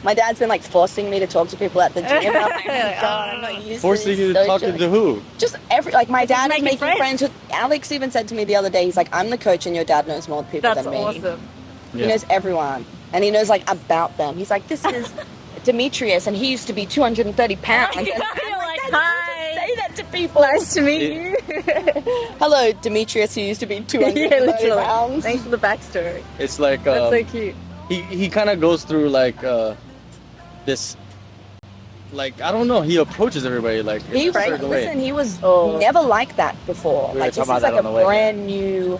My dad's been like forcing me to talk to people at the gym. I'm like, oh my God, I'm not used to this. Forcing you to talk to who? Just my dad is making friends with. Alex even said to me the other day, he's like, I'm the coach and your dad knows more people than me. That's awesome. He knows everyone. And he knows like about them. He's like, this is Demetrius and he used to be 230 pounds. You're like, hi. Say that to people. Nice to meet you. Hello, Demetrius, who used to be 230 pounds. Thanks for the backstory. It's like That's so cute. He kind of goes through like this, like, I don't know, he approaches everybody like He was never like that before. We like this is like a brand new.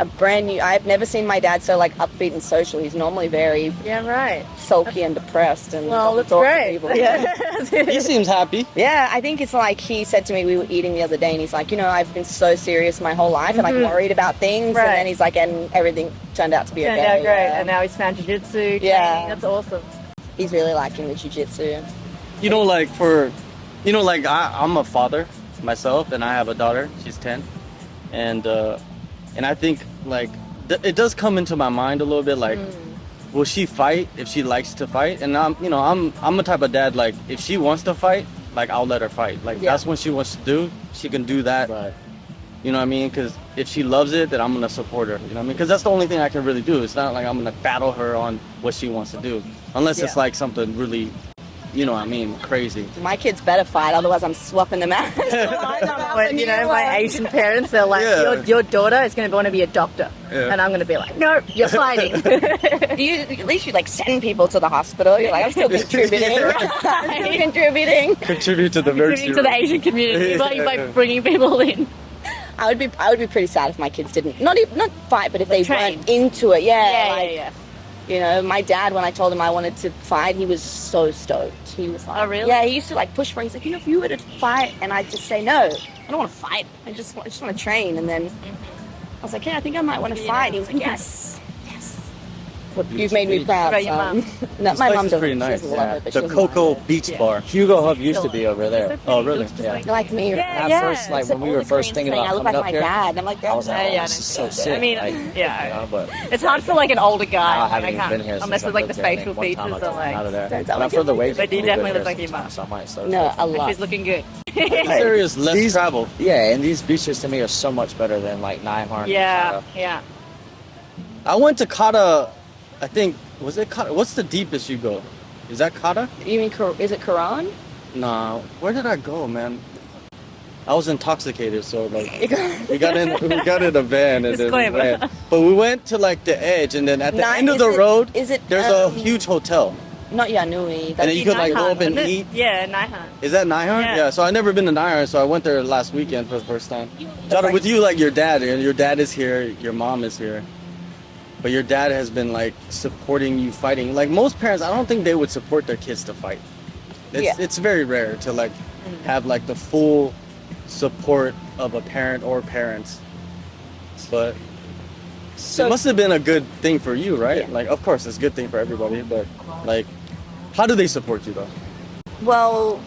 I've never seen my dad so like upbeat and social. He's normally very sulky and depressed and that's great. Yeah. He seems happy. Yeah, I think it's like he said to me, we were eating the other day and he's like, I've been so serious my whole life and like worried about things and then he's like, and everything turned out to be okay. Turned out great. And now he's found jiu-jitsu. Yeah. That's awesome. He's really liking the jiu-jitsu. I'm a father myself and I have a daughter. She's 10. And I think like it does come into my mind a little bit like, will she fight if she likes to fight? And I'm a type of dad, like if she wants to fight, like I'll let her fight. Like that's what she wants to do. She can do that. Right. You know what I mean? Because if she loves it, then I'm going to support her. You know what I mean? Because that's the only thing I can really do. It's not like I'm going to battle her on what she wants to do. Unless it's like something really, you know what I mean, crazy. My kids better fight, otherwise I'm swapping them out. My Asian parents, they're like, your daughter is going to want to be a doctor. Yeah. And I'm going to be like, no, you're fighting. At least you like send people to the hospital. You're like, I'm still contributing. Contribute to the Asian community by bringing people in. I would be pretty sad if my kids didn't not fight, but if they weren't into it. Yeah. My dad, when I told him I wanted to fight, he was so stoked. He was like, oh really? Yeah, he used to like push for it. He's like, if you were to fight, and I'd just say no, I don't want to fight. I just want to train. And then I was like, yeah, I think I might want to fight. He was like, yes. You've made me proud. What about your mum? No, my mum doesn't. Pretty nice. The Cocoa Beach Bar. Hugo Hub used to be over there. Oh, really? Yeah. Like me. At first, like when we were first thinking about coming up here, I look like my dad. And I'm like, I was like, this is so sick. I mean, but it's hard for like an older guy. I haven't even been here unless it's like the facial features are like. Out of there. But for the wages, but you definitely look like your mum. So I might start. No, a lot. She's looking good. Serious, less travel. Yeah, and these beaches to me are so much better than like Nihon. Yeah. I went to Kata, I think, was it Kata? What's the deepest you go? Is that Kata? You mean, is it Quran? Nah, where did I go, man? I was intoxicated, so like we got in a van and then we ran. But we went to like the edge, and then at the end of the road, there's a huge hotel. Not Yanui. And then you could like go up and eat. Yeah, Nihon. Is that Nihon? Yeah. So I never been to Nihon, so I went there last weekend for the first time. Jada, with you, like your dad, and your dad is here, your mom is here. But your dad has been like supporting you fighting. Like most parents, I don't think they would support their kids to fight. It's very rare to like have like the full support of a parent or parents. But it must have been a good thing for you, right? Yeah. Like of course it's a good thing for everybody, but like how do they support you though? Well,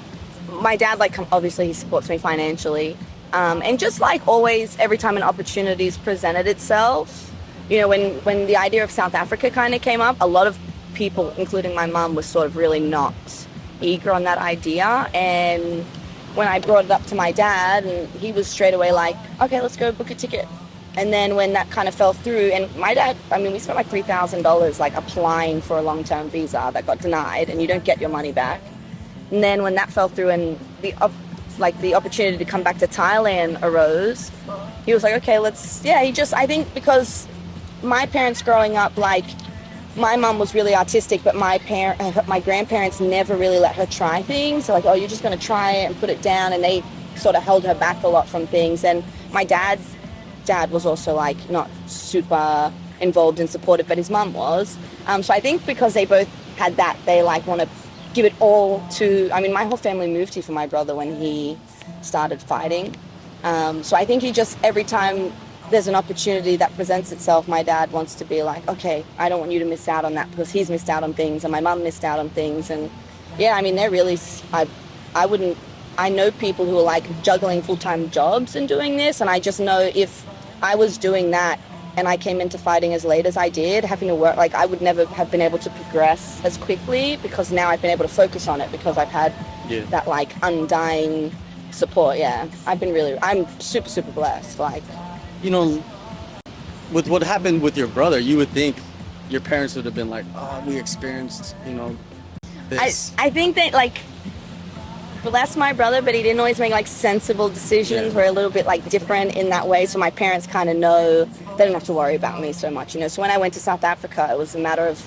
my dad obviously he supports me financially. And just like always, every time an opportunity's presented itself, when the idea of South Africa kind of came up, a lot of people, including my mum, was sort of really not eager on that idea. And when I brought it up to my dad, and he was straight away like, okay, let's go book a ticket. And then when that kind of fell through, and my dad, we spent like $3,000 like applying for a long-term visa that got denied, and you don't get your money back. And then when that fell through and the opportunity to come back to Thailand arose, he was like, okay, I think because my parents growing up, like, my mum was really artistic, but my grandparents never really let her try things. So like, oh, you're just going to try it and put it down. And they sort of held her back a lot from things. And my dad's dad was also like not super involved and supportive, but his mum was. So I think because they both had that, they like want to give it all to, my whole family moved here for my brother when he started fighting. So I think he just, every time there's an opportunity that presents itself, my dad wants to be like, okay, I don't want you to miss out on that because he's missed out on things and my mum missed out on things. And they're really, I know people who are like juggling full-time jobs and doing this, and I just know if I was doing that, and I came into fighting as late as I did, having to work, like I would never have been able to progress as quickly, because now I've been able to focus on it because I've had that like undying support. Yeah, I'm super, super blessed. Like, You know, with what happened with your brother, you would think your parents would have been like, oh, we experienced, this. I think that like, bless my brother, but he didn't always make like sensible decisions. We're a little bit like different in that way. So my parents kind of know they don't have to worry about me so much, So when I went to South Africa, it was a matter of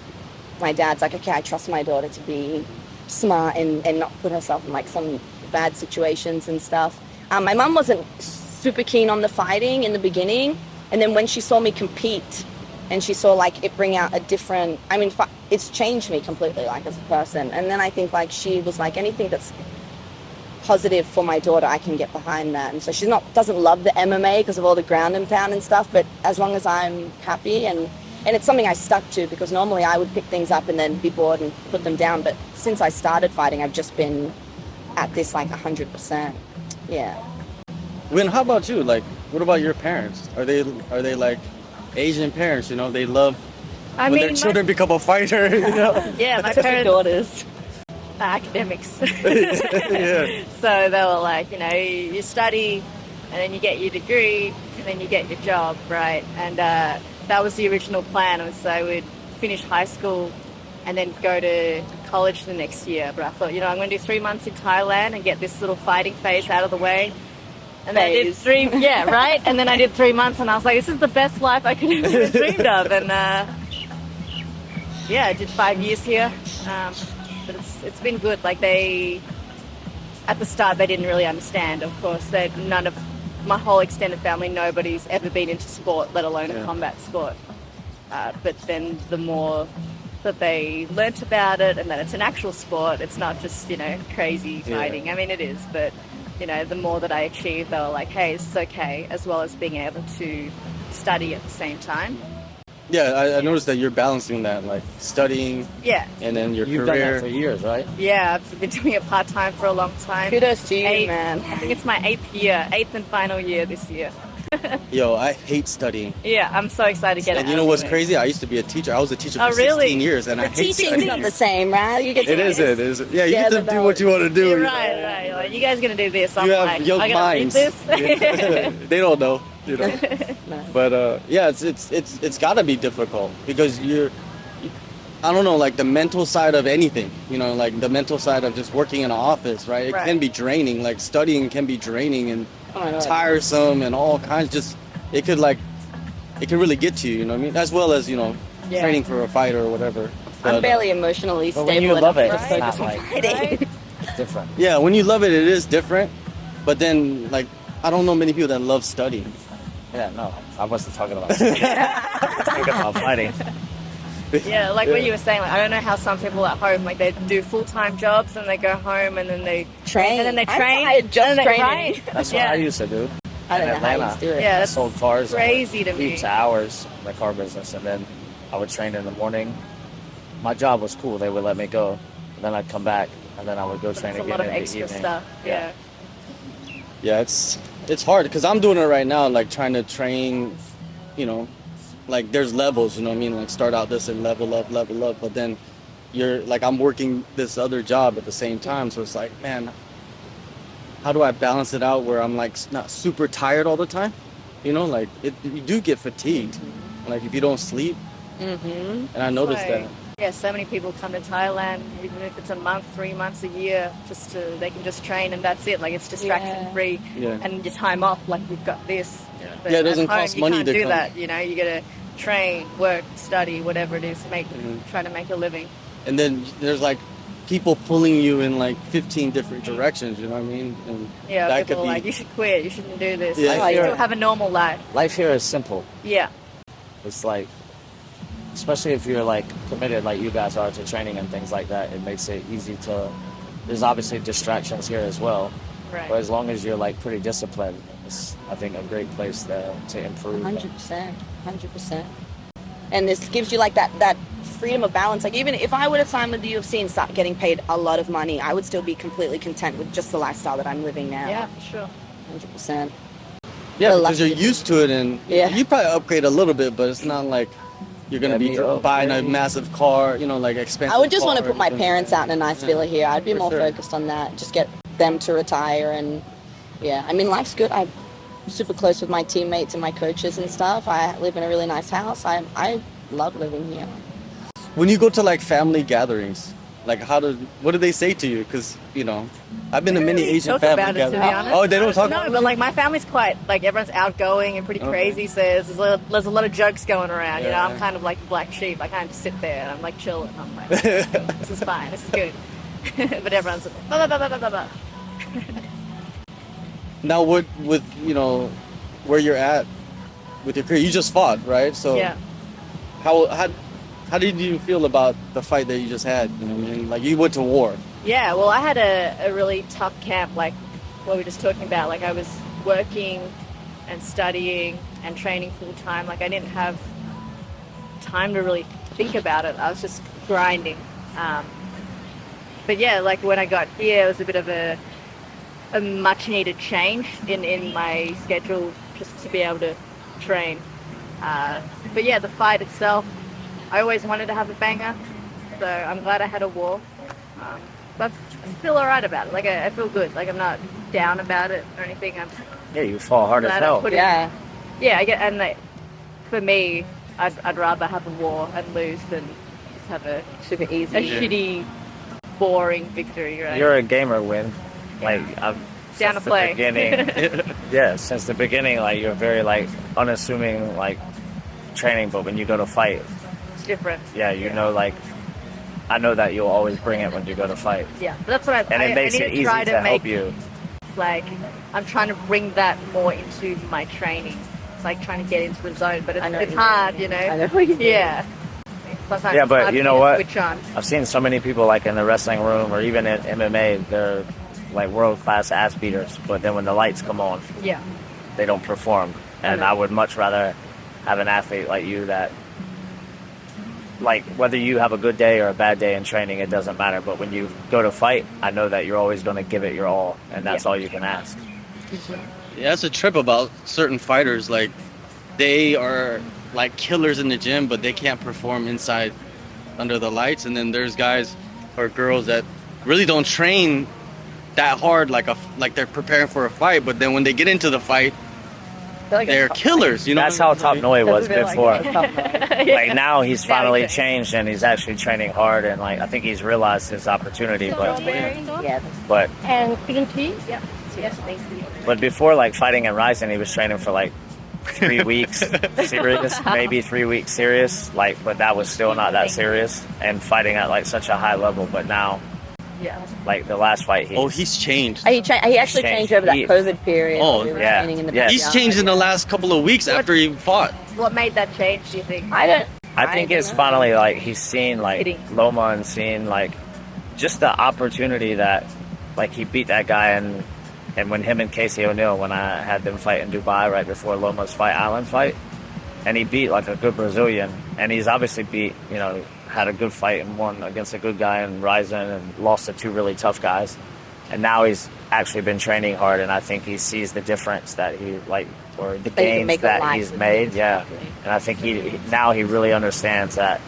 my dad's like, okay, I trust my daughter to be smart and not put herself in like some bad situations and stuff. My mum wasn't super keen on the fighting in the beginning. And then when she saw me compete and she saw like it bring out a different, it's changed me completely like as a person. And then I think like she was like, anything that's positive for my daughter, I can get behind that. And so she doesn't love the MMA because of all the ground and pound and stuff, but as long as I'm happy, and it's something I stuck to, because normally I would pick things up and then be bored and put them down, but since I started fighting, I've just been at this like 100%. Yeah. Win, how about you? Like, what about your parents? Are they like Asian parents? They love when their children become a fighter. Yeah, my parents, daughters, academics. Yeah. So they were like, you study, and then you get your degree, and then you get your job, right? And that was the original plan. Was I would finish high school and then go to college the next year. But I thought, I'm going to do 3 months in Thailand and get this little fighting phase out of the way. And then I did 3, right? And then I did 3 months, and I was like, this is the best life I could have ever dreamed of. And I did 5 years here. But it's been good. Like at the start, they didn't really understand. Of course, none of my whole extended family, nobody's ever been into sport, let alone a combat sport. But then the more that they learnt about it, and that it's an actual sport, it's not just crazy fighting. It is, but the more that I achieved, they were like, hey, this is okay, as well as being able to study at the same time. Yeah, I noticed that you're balancing that, like studying, and then your You've career. done that for years, right? Yeah, I've been doing it part-time for a long time. Kudos to you, man. I think it's my 8th and final year this year. Yo, I hate studying. Yeah, I'm so excited to get it. And you know what's crazy? I used to be a teacher. I was a teacher for 16 years, and I hate Teaching's studying. not the same, right? You get to It is. Yeah, you get to do what you want to do. You're right. Like, you guys are gonna do this. I'm You have like, young I gotta read minds. this. They don't know, But it's got to be difficult because I don't know, like the mental side of anything, like the mental side of just working in an office, right? It can be draining. Like studying can be draining and tiresome and all kinds. It could really get to you, you know what I mean? As well as, training for a fight or whatever. I'm barely emotionally But stable when you love enough it, to it's not focus on like fighting. it's different. Yeah, when you love it, it is different. But then, like, I don't know many people that love studying. Yeah, no, I wasn't talking about studying. I was talking about fighting. Yeah, like what you were saying, like I don't know how some people at home, like they do full-time jobs and they go home and then they Train. and then they I'm train. tired just and then training. Right? That's what I used to do. I don't in know how Atlanta. you do it. Yeah, I that's sold cars. crazy to me. Heaps of hours in the car business, and then I would train in the morning. My job was cool; they would let me go. And then I'd come back, and then I would go train It's a again lot of in the extra evening. stuff. Yeah. Yeah, it's hard because I'm doing it right now, like trying to train, like there's levels, you know what I mean? Like start out this and level up, but then you're like, I'm working this other job at the same time. So it's like, man, how do I balance it out where I'm like not super tired all the time? Like you do get fatigued, like if you don't sleep. And I noticed that. Yeah, so many people come to Thailand, even if it's a month, 3 months, a year, they can just train and that's it. Like it's distraction free, and your time off. Like we've got this. But it doesn't at home, cost money you to can't do come. that. You gotta train, work, study, whatever it is, try to make a living. And then there's like people pulling you in like 15 different directions, you know what I mean? And Yeah, that people could are be, like, you should quit, you shouldn't do this. Yeah. Like, you still have a normal life. Life here is simple. Yeah. It's like, especially if you're like committed like you guys are to training and things like that, it makes it easy to. There's obviously distractions here as well, Right. but as long as you're like pretty disciplined, it's I think a great place to improve. 100%. And this gives you like that freedom of balance. Like even if I would have signed with the UFC and start getting paid a lot of money, I would still be completely content with just the lifestyle that I'm living now. Yeah, for sure. 100%. Yeah, We're because you're lucky. used to it, and Yeah. you probably upgrade a little bit, but it's not like you're gonna be buying a massive car, you know, like expensive. I would just want to car put my or anything. parents out in a nice villa here. I'd be For more sure. focused on that. Just get them to retire and yeah. I mean, life's good. I'm super close with my teammates and my coaches and stuff. I live in a really nice house. I love living here. When you go to like family gatherings, like what do they say to you? Because you know, I've been to many Asian Talk family about it, to be gatherings. honest. Oh, they don't talk No, about but it? like my family's quite like everyone's outgoing and pretty Okay. crazy. So there's a lot of jokes going around. You know, Yeah. I'm kind of like the black sheep. I kind of just sit there and I'm like chilling. I'm like, this is fine. This is good. But everyone's like, blah, blah, blah, blah, blah, blah. Now, with you know, where you're at with your career, you just fought, right? So Yeah. how did you feel about the fight that you just had? You know, what I mean? Like you went to war. Yeah, well, I had a really tough camp, like what we were just talking about. Like I was working and studying and training full time. Like I didn't have time to really think about it. I was just grinding. But yeah, like when I got here, it was a bit of a much needed change in my schedule just to be able to train. But yeah, the fight itself, I always wanted to have a banger, so I'm glad I had a war. But I feel alright about it. Like I feel good. Like I'm not down about it or anything. I'm Yeah, you fall hard as glad I hell. put it. Yeah. Yeah, I get, and like, for me, I'd rather have a war and lose than just have a Super easy. shitty, boring victory. Right? You're a gamer, Win. Like I've Down since to play. the beginning. Yeah, since the beginning, like you're very like unassuming like training, but when you go to fight, It's different. yeah, you know like I know that you'll always bring it when you go to fight, Yeah, but that's what and I it makes need it to easy try to to make. help you. Like I'm trying to bring that more into my training. It's like trying to get into the zone, but I know it's what you hard, mean. you know. I know what you mean. Yeah. Sometimes Yeah, it's but hard you for know me to what? Switch on. I've seen so many people like in the wrestling room or even in MMA, they're like world class ass beaters, but then when the lights come on, Yeah. they don't perform. And know. I would much rather have an athlete like you that, like, whether you have a good day or a bad day in training, it doesn't matter. But when you go to fight, I know that you're always going to give it your all, and that's Yeah. all you can ask. Yeah, that's a trip about certain fighters. Like they are like killers in the gym, but they can't perform inside under the lights. And then there's guys or girls that really don't train that hard, like they're preparing for a fight. But then when they get into the fight, they're killers. You know, That's how Topnoi was Doesn't feel before. like it. Like now he's Now finally he's changed and he's actually training hard, and like I think he's realized his opportunity. Yeah. But And green tea? Yeah. Yes, thank you. But before, like, fighting in Ryzen, he was training for, like, 3 weeks serious, maybe 3 weeks serious, like, but that was still not that serious, and fighting at, like, such a high level. But now, Yeah. like, the last fight, he's changed. He actually changed over that He- COVID period. Oh, when we were yeah. training in the Yeah. He's backyard. changed in the last couple of weeks after he fought. What made that change, do you think? I think it's don't know. finally, like, he's seen, like, Hitting. Loma and seen, like, just the opportunity that, like, he beat that guy, and when him and Casey O'Neill, when I had them fight in Dubai right before Loma's fight, Island fight, and he beat, like, a good Brazilian, and he's obviously beat, you know, had a good fight and won against a good guy in Ryzen and lost to 2 really tough guys. And now he's actually been training hard, and I think he sees the difference that he, like, or the That he can gains make a that life he's with made, it. yeah. And I think now he really understands that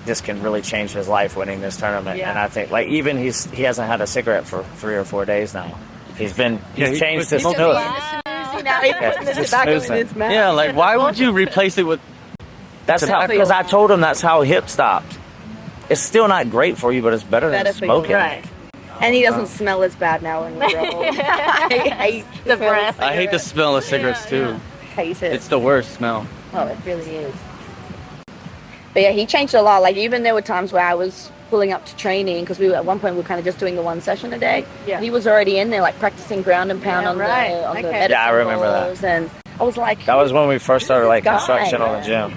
this can really change his life winning this tournament. Yeah. And I think, like, even he hasn't had a cigarette for 3 or 4 days now. He's changed his snooze. Now he's putting the just tobacco in snoozing. his mouth. Yeah, like why would you replace it with? That's how, because I told him that's how hip stopped. It's still not great for you, but it's better than Better for you, smoking. Right. And he doesn't smell as bad now when we're old. I hate The breath. I hate the smell of cigarettes too. Hate it. It's the worst smell. Oh, it really is. But yeah, he changed a lot. Like even there were times where I was pulling up to training because at one point we were kind of just doing the 1 session a day. Yeah. He was already in there like practicing ground and pound Yeah, on right. the Okay. medicine Yeah, I remember that. balls, and I was like, That was when we first started, like, Guy. construction on the gym.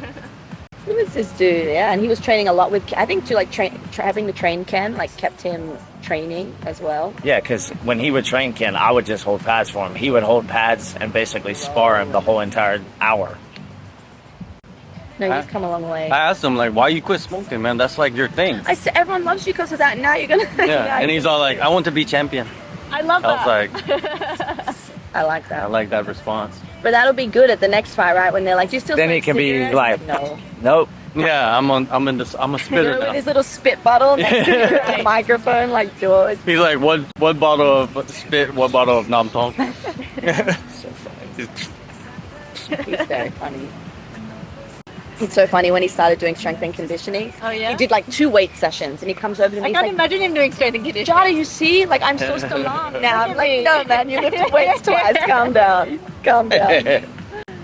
who is this dude? Yeah, and he was training a lot with. I think to like having to train Ken like kept him training as well. Yeah, because when he would train Ken, I would just hold pads for him. He would hold pads and basically spar him the whole entire hour. No, you've come a long way. I asked him like, why you quit smoking, man? That's like your thing. I said everyone loves you because of that. Now you're gonna. Yeah, and he's all like, I want to be champion. I love I was that. like, I like I that. like that response. But that'll be good at the next fight, right? When they're like, "Do you still?" Then smoke he can be cigarettes?" like, "No." nope. Yeah, I'm a You spitter know, with now. his little spit bottle next to the microphone, like George. He's like, one bottle of spit, one bottle of nam tong. He's very funny. It's so funny when he started doing strength and conditioning. Oh, yeah? He did like 2 weight sessions, and he comes over to me. I He's can't like, imagine him doing strength and conditioning. "Jada, you see, like I'm so strong now." I'm like, "No, man, you lifted weights twice. Calm down, calm down."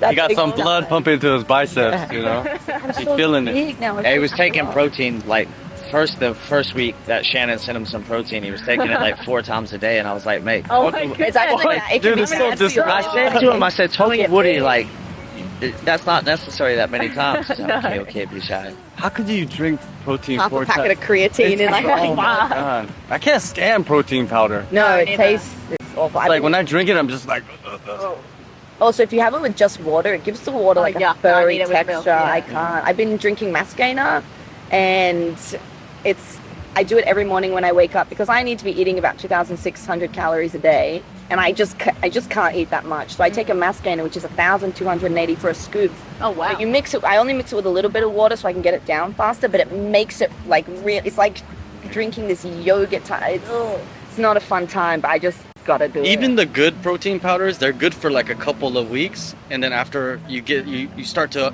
He got some blood pumping into his biceps, you know. I'm He's so feeling it. big now. He was taking protein like the first week that Shannon sent him some protein. He was taking it like 4 times a day, and I was like, mate. Oh my goodness. It's actually What? it can Dude, be it's so bad for your disgusting. I said body. to him, I said, Totally "Told get Woody, big. like, that's not necessary that many times." Okay, be shy. How could you drink protein Half 4 a packet times? of creatine and like, Oh my God. I can't stand protein powder. no, it neither. tastes awful. Like when I drink it, I'm just like, Also, if you have it with just water, it gives the water like yeah. a furry I need it with texture. milk, yeah. I can't. I've been drinking Mascainer, and I do it every morning when I wake up because I need to be eating about 2,600 calories a day, and I just can't eat that much. So I take a Mascainer, which is 1,280 for a scoop. Oh, wow. But you mix it. I only mix it with a little bit of water so I can get it down faster. But it makes it like real. It's like drinking this yogurt. It's not a fun time, but I just gotta do it. even the good protein powders, they're good for like a couple of weeks, and then after you start to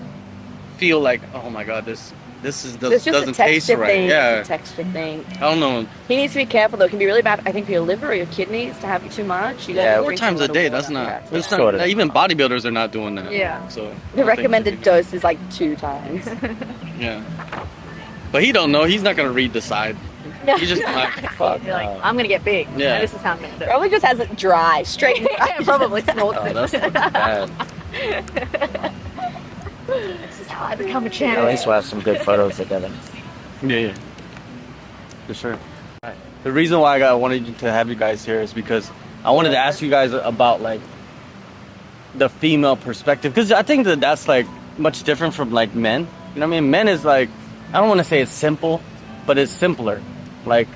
feel like, oh my God, this It's just doesn't a taste texture right. thing. Yeah, It's a texture thing. I don't know. He needs to be careful though. It can be really bad, I think, for your liver or your kidneys to have it too much. You gotta Yeah, 4 drink times a lot of day, water. that's not. Yeah. That's Sort not of. even bodybuilders are not doing that. Yeah. So The recommended dose is like 2 times. Yeah. But he don't know. He's not gonna read the side. He's just like, fuck. You're like, I'm gonna get big. Yeah. And this is how I'm gonna do it. Probably just has it dry, straight. Yeah, probably snorts Oh, it. that's fucking bad. This is how I become a At champion. least we'll have some good photos together. Yeah. For sure. The reason why I wanted to have you guys here is because I wanted to ask you guys about like the female perspective, because I think that's like much different from like men. You know what I mean? Men is like, I don't want to say it's simple, but it's simpler. Like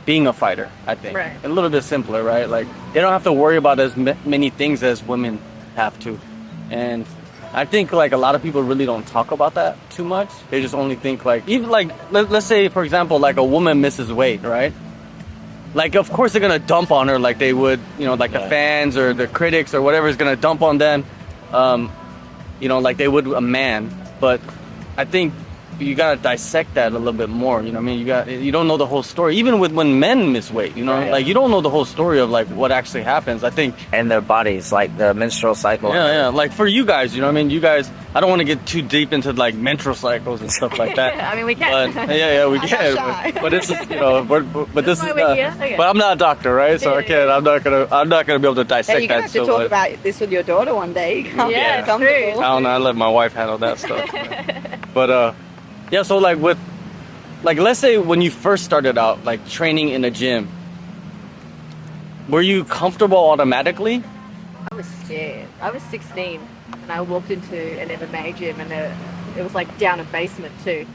being a fighter, I think. Right. A little bit simpler, right? Like they don't have to worry about as many things as women have to. And I think like a lot of people really don't talk about that too much. They just only think like, even like, let's say for example, like a woman misses weight, right? Like of course they're gonna dump on her like they would, you know, like the fans or the critics or whatever is gonna dump on them, you know, like they would a man. But I think you gotta dissect that a little bit more. You know what I mean? You don't know the whole story. Even with when men miss weight, you know, Right. like you don't know the whole story of like what actually happens. I think. And their bodies, like the menstrual cycle. Yeah. Like for you guys, you know what I mean? You guys, I don't want to get too deep into like menstrual cycles and stuff like that. I mean, we can. But yeah, we I'm can. not shy. But it's, you know, but this That's is. why we're here. Okay. But I'm not a doctor, right? So I Yeah, can't. I'm not gonna be able to Hey, dissect you're gonna that. have to So talk much. about this with your daughter one day. You can't Yeah, be comfortable. true. I don't know. I let my wife handle that stuff. But yeah. So like with, like let's say when you first started out, like training in a gym, were you comfortable automatically? I was scared. I was 16 and I walked into an MMA gym and it was like down a basement too.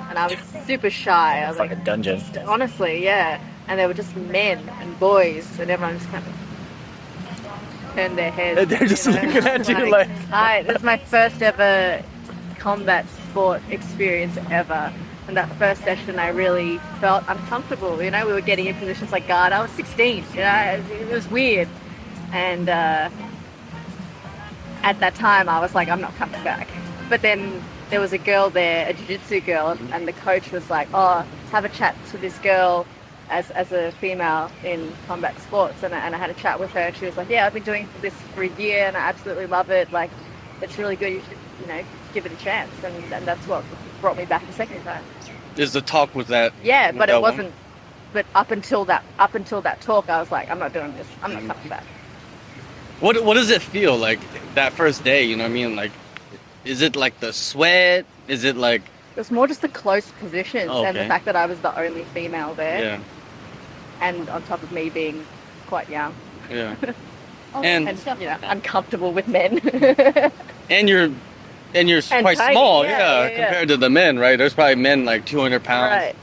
And I was super shy. I was It's like a dungeon. honestly, yeah. And they were just men and boys and everyone just kind of turned their heads. They're just you know? looking at you like- Hi, this is my first ever combat sport experience ever. And that first session, I really felt uncomfortable. You know, we were getting in positions like guard. I was 16. You know, it was weird. And at that time, I was like, I'm not coming back. But then there was a girl there, a jiu-jitsu girl, and the coach was like, oh, have a chat to this girl as a female in combat sports. And I had a chat with her. And she was like, yeah, I've been doing this for a year, and I absolutely love it. Like, it's really good. You should, you know, give it a chance. And that's what brought me back the second time. Is the talk with that? Yeah, but that it woman? wasn't. But up until that talk, I was like, I'm not doing this. I'm not coming back. What does it feel like that first day? You know what I mean? Like, is it like the sweat? Is it like? It was more just the close positions Oh, and the okay. fact that I was the only female there, Yeah, and on top of me being quite young yeah. And and you know uncomfortable with men. and you're quite tiny, small, yeah, yeah. compared to the men, right? There's probably men like 200 pounds. Right.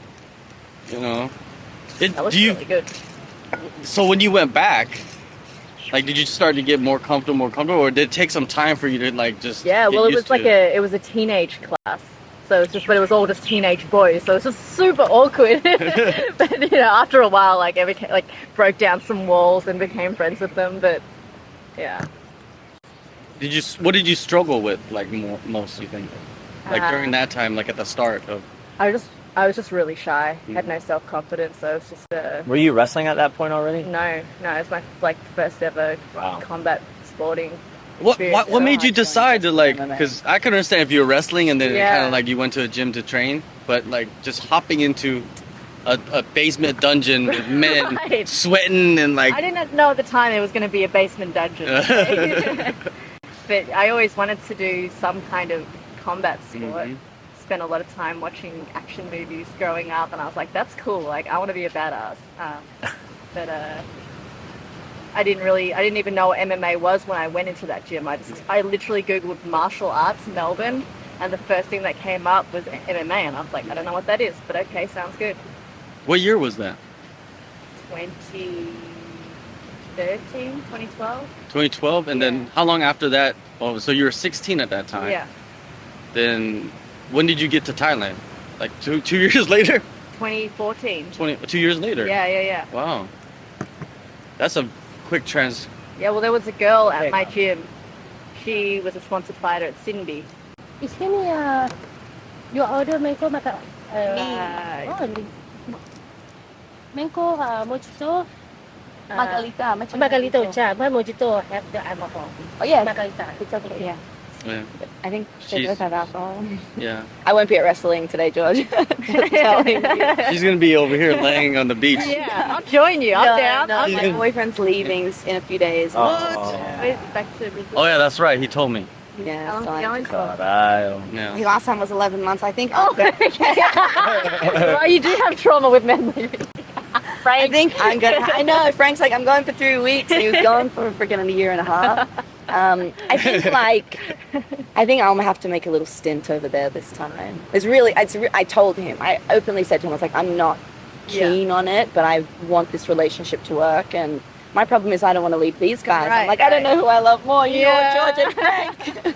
You know. That was Do you? really good. So when you went back, Like, did you start to get more comfortable, or did it take some time for you to like just? Yeah, get well, it used was like to it was a teenage class. So it's just, but it was all just teenage boys. So it's just super awkward. But you know, after a while, like like broke down some walls and became friends with them. But yeah. What did you struggle with like most? You think, like during that time, like at the start of? I was just really shy. Had no self confidence. So it's just Were you wrestling at that point already? no. It's my like first ever Wow. combat sporting. What experience. made you decide to like? MMA. Because I could understand if you were wrestling and then Yeah. kind of like you went to a gym to train, but like just hopping into a basement dungeon with men Right. sweating and like. I didn't know at the time it was going to be a basement dungeon. Okay? But I always wanted to do some kind of combat sport. Mhm. Spent a lot of time watching action movies growing up, and I was like, "That's cool! Like, I want to be a badass." But I didn't even know what MMA was when I went into that gym. I literally googled martial arts Melbourne, and the first thing that came up was MMA, and I was like, I don't know what that is, but okay, sounds good. What year was that? 2013, 2012. 2012, and then how long after that? Oh, so you were 16 at that time. Yeah, Then when did you get to Thailand? Like two years later? 2014. 2 years later. Yeah. Wow. That's a quick Yeah, well, there was a girl at my gym. She was a sponsored fighter at Sydney. Is any your order mango maca mango mojito Margarita, margarita cha but mojito have the alcohol. Oh yeah, Margarita. it's okay. Yeah, Yeah. I think they She's- both have alcohol. Yeah. I won't be at wrestling today, George. Telling you. She's gonna be over here laying on the beach. Yeah, I'll join you. I'm down. No, I'm my boyfriend's leaving in a few days. Oh. back to Brazil. Oh yeah, that's right. He told me. Yeah, How so long are you I, going for? Caralho. Yeah. the last time was 11 months, I think. Oh, well, you do have trauma with men. I think I'm gonna. I know Frank's like I'm going for 3 weeks, and he was going for freaking a year and a half. I think I'm gonna have to make a little stint over there this time. I told him. I openly said to him, I was like, I'm not keen on it, but I want this relationship to work. And my problem is I don't want to leave these guys. I'm like, I don't know who I love more, you or George and Frank.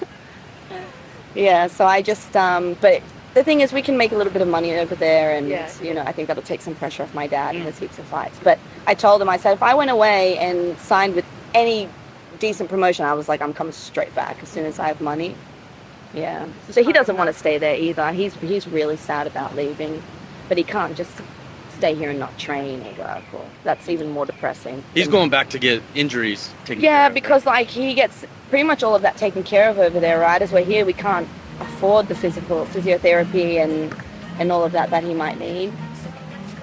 Yeah. So I just. But the thing is, we can make a little bit of money over there, and you know, I think that'll take some pressure off my dad. He has heaps of fights. But I told him, I said, if I went away and signed with any decent promotion, I was like, I'm coming straight back as soon as I have money. Yeah. So he doesn't want to stay there either. He's really sad about leaving, but he can't just stay here and not train or work. Or that's even more depressing. He's going back to get injuries taken care Yeah, of, because like he gets pretty much all of that taken care of over there, right? As we're here, we can't afford the physiotherapy and all of that he might need.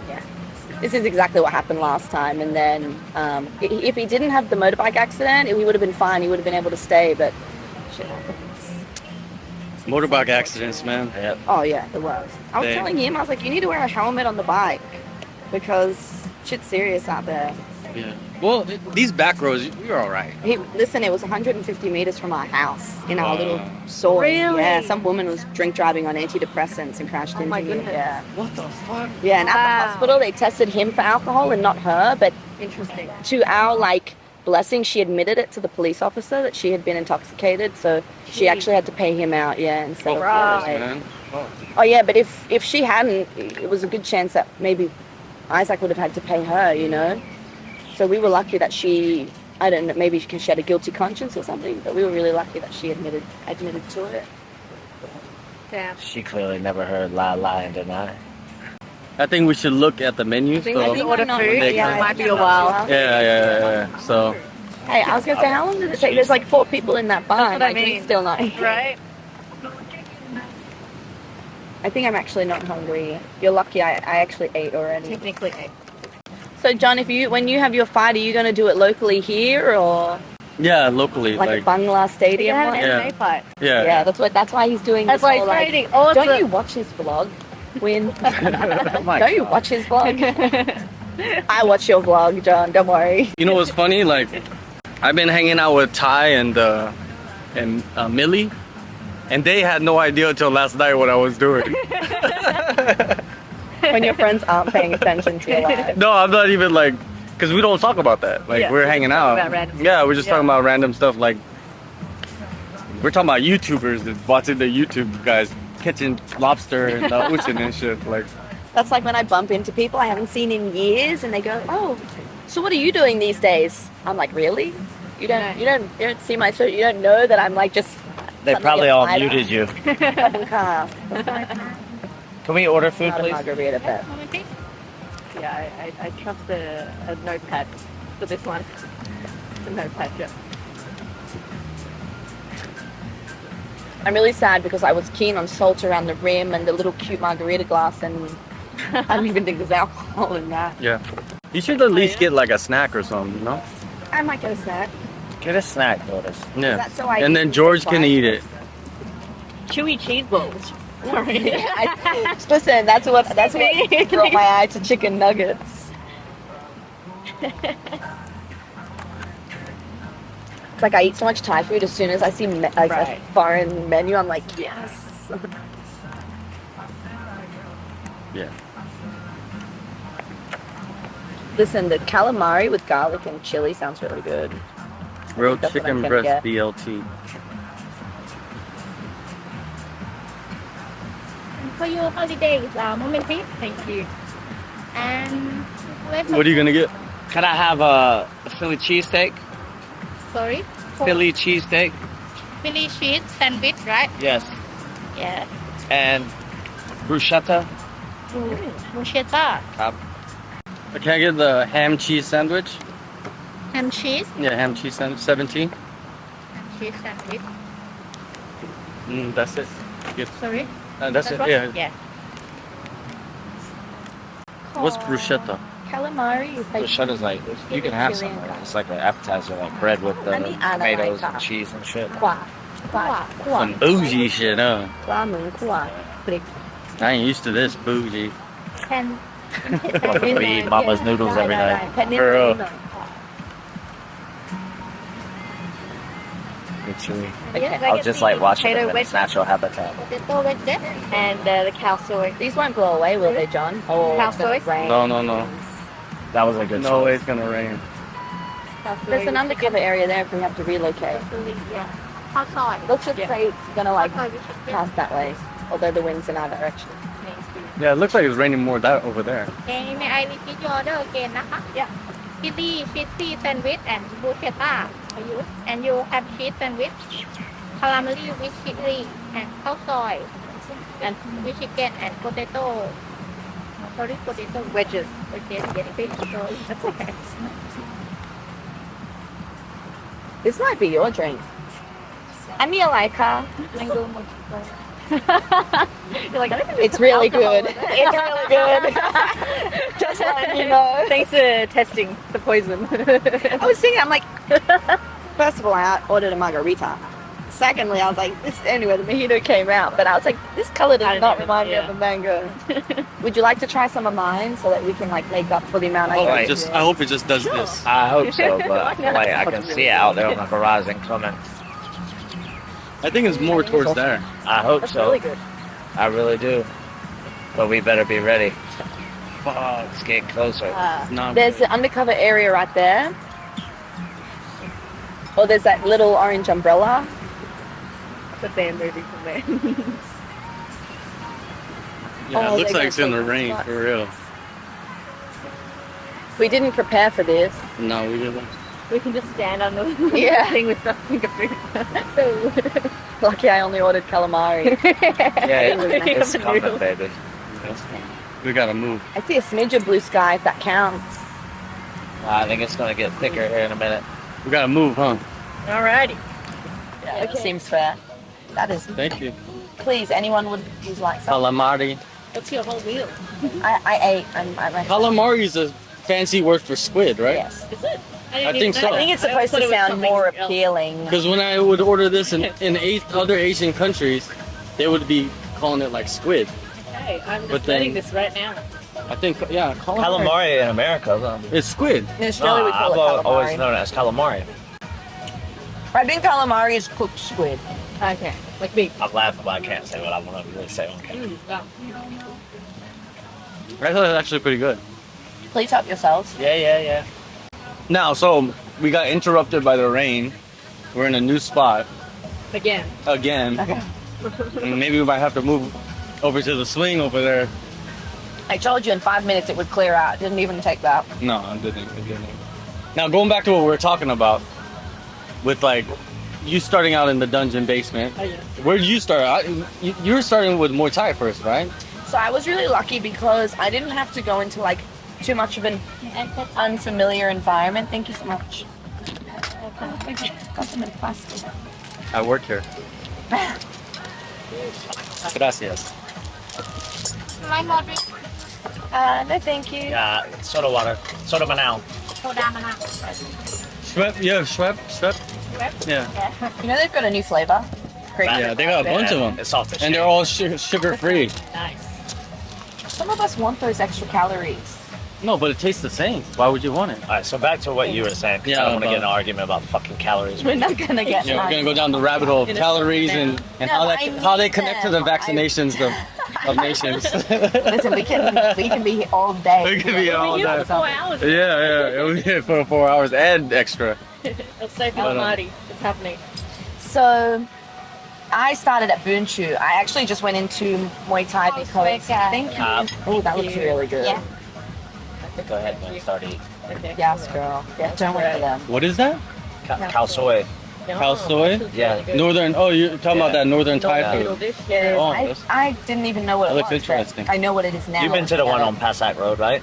Yeah. This is exactly what happened last time. And then if he didn't have the motorbike accident, he would have been fine. He would have been able to stay, but shit happens. Motorbike accidents, man. Yep. Oh yeah, the worst. I was They- telling him, I was like, you need to wear a helmet on the bike because shit's serious out there. Yeah. Well, these back roads, you're all right. Listen, it was 150 meters from our house in our little Wow. soil. Really? Yeah, some woman was drink driving on antidepressants and crashed into my me. goodness. Yeah. What the fuck? Yeah, and at the Wow. hospital they tested him for alcohol and not her, but Interesting. to our blessing, she admitted it to the police officer that she had been intoxicated, so she actually had to pay him out, instead of Right. Man. Oh yeah, but if she hadn't, it was a good chance that maybe Isaac would have had to pay her, you know. So we were lucky that she, I don't know, maybe because she had a guilty conscience or something, but we were really lucky that she admitted to it. Damn. She clearly never heard lie, lie, and deny. I think we should look at the menu. I think So. I can order not- food. yeah, It might be a while. Yeah. So Hey, I was gonna say, how long did it take? There's like 4 people in that bar. That's what I and, like, mean. we're still not. Right? I think I'm actually not hungry. You're lucky. I actually ate already. Technically. So John, when you have your fight, are you gonna do it locally here or yeah, locally, like a like Bangla You stadium? have one? an Yeah. MMA fight. yeah. Yeah, that's why he's doing That's this why whole, he's like, training. Awesome. don't you watch his vlog? Win. Oh my Don't you God. watch his vlog? I watch your vlog, John. Don't worry. You know what's funny? Like, I've been hanging out with Ty and Millie, and they had no idea until last night what I was doing. When your friends aren't paying attention to your life. No, I'm not even like. because we don't talk about that. Like Yeah, we're we hanging just talk out. about random Yeah, we're just Yeah. talking about random stuff. Like we're talking about YouTubers that watching the YouTube guys catching lobster in the ocean and shit. Like That's like when I bump into people I haven't seen in years, and they go, "Oh, so what are you doing these days?" I'm like, "Really? You don't see my social. You don't know that I'm like just." They suddenly probably a all fighter?" muted you. Bangkok. Can we order food, Not a please? margarita, but Yeah, I trust a notepad for this one. It's a notepad, yeah. I'm really sad because I was keen on salt around the rim and the little cute margarita glass, and I don't even think there's alcohol in that. yeah, you should at least get like a snack or something, you know? I might get a snack. Get a snack, Lotus. Yeah. that so I And eat then and George stay can quiet? eat it. Chewy cheese balls. Listen, that's what brought my eye to chicken nuggets. It's like I eat so much Thai food. As soon as I see a Right. foreign menu, I'm like, yes. Yeah. Listen, the calamari with garlic and chili sounds really good. Grilled That's what I'm chicken gonna breast get. BLT. For your holidays, moment please. Thank you. And What are you gonna get? Can I have a Philly cheesesteak? sorry, Philly cheesesteak? Philly cheese sandwich, right? Yes. Yeah. And bruschetta? Bruschetta, Can I get the ham cheese sandwich? ham cheese, Yeah, ham cheese sandwich. 17. ham cheese sandwich. That's it. Get, Sorry. that's it. what? Yeah. Yeah. What's bruschetta? Calamari is like Bruschetta's like, you can have some of it. It's like an appetizer, like bread with the tomatoes and cheese and shit. ขวาขวาขวา Some bougie shit, huh? ขวามือขวาพริก I ain't used to this bougie. Can We eat mama's noodles every ได้ night. แผ่นนิด For ห real. น่อย Good chewy. Okay. I'll just like watching Potato them in its natural habitat. potato with that. And the cow soy. These won't blow away, will they, John? Oh, Cow it's gonna soy? rain. No. That was a good No choice. way it's gonna rain. Cow soy. There's an undercover area there if we have to relocate. Yeah. Hot soy. Looks like it's gonna like Hot soy with chicken. pass that way, although the wind's in our direction. Yeah, it looks like it's raining more that over there. Okay, may I repeat your order again, นะคะ Yeah. Philly cheesy sandwich and bruschetta for you. And you have cheese sandwich, calamari with chili and cow soy, and with chicken and potato. Sorry, potato Wedges. Okay, fish. Sorry. That's okay. This might be your drink. อันนี้อะไรคะ Mango mojito. You're like, I don't think It's really alcohol good. in it. It's really good. Just letting you know. Thanks for testing the poison. I was thinking, I'm like, first of all, I ordered a margarita. Secondly, I was like, this anyway, the mojito came out, but I was like, this color I does don't not even- remind me yeah. of a mango. Would you like to try some of mine so that we can like make up for the amount I I ate? hope it just does this. I hope so, but I feel like I can see it out there on the horizon coming. I think it's more towards there. I hope That's so. really good. I really do. But we better be ready. Fuck, it's getting closer. Not There's the undercover area right there. Or there's that little orange umbrella. The band movie from there. Yeah, Oh, it looks they like got it's in the so rain much. for real. We didn't prepare for this. No, we didn't. We can just stand on the Yeah. thing with nothing to food. Lucky I only ordered calamari. Yeah, it's Noodles. coming, baby. We gotta move. I see a smidge of blue sky if that counts. I think it's gonna get thicker here in a minute. We gotta move, huh? Alrighty. Yeah, that seems fair. That is. Thank you. Please, anyone would use like some. Calamari. What's your whole meal? I ate. I Calamari is a fancy word for squid, right? Yes. Is it? I think so. I think it's supposed to sound more appealing. Because when I would order this in other Asian countries, they would be calling it like squid. Hey, I'm But just learning then- this right now. I think, yeah, Calamari in America. It's squid. In Australia, we call I've it always calamari. known it as calamari. I think calamari is cooked squid. Okay. Like me. I'm laughing, but I can't say what I want to really say on camera. I thought it was actually pretty good. Please help yourselves. Yeah. Now, so we got interrupted by the rain. We're in a new spot Again. again. And maybe we might have to move over to the swing over there. I told you in 5 minutes it would clear out. It didn't even take that. No, it didn't. Now, going back to what we were talking about with like you starting out in the dungeon basement. Oh, yeah. Where did you start? You were starting with Muay Thai first, right? So I was really lucky because I didn't have to go into like too much of an unfamiliar environment. Thank you so much. Got some in plastic. I work here. Gracias. Like more drink. No, thank you. Yeah, soda water. Soda manao. Soda manao. Schwepp, yeah, Schwepp. Yeah. You know they've got a new flavor. Great. Yeah, they got a bunch of them. It's saltfish. And they're all sugar free. Nice. Some of us want those extra calories. No, but it tastes the same. Why would you want it? All right, so back to what you were saying. 'Cause Yeah, I don't want to get in an about- argument about fucking calories. We're not gonna get. Yeah, we're gonna go down the rabbit hole of calories and No, how they connect to the them. vaccinations of nations. Listen, we can be here all day. We could be here all day. 4 hours. Yeah, it was here for 4 hours and extra. Let's stay for the party. It's happening. So, I started at Boonchu. I actually just went into Muay Thai because. Thank you. Oh, that looks really good. Yeah. Go ahead and start eating. Okay. Yes, girl. Yeah, don't wait for them. What is that? Khao soy. Khao soy? Yeah. Northern. Oh, you're talking about that northern Thai Noodle food. dish. Yeah, Oh, I didn't even know what That it looks was. but interesting. I know what it is now. You've been to the one on Passac Road, right?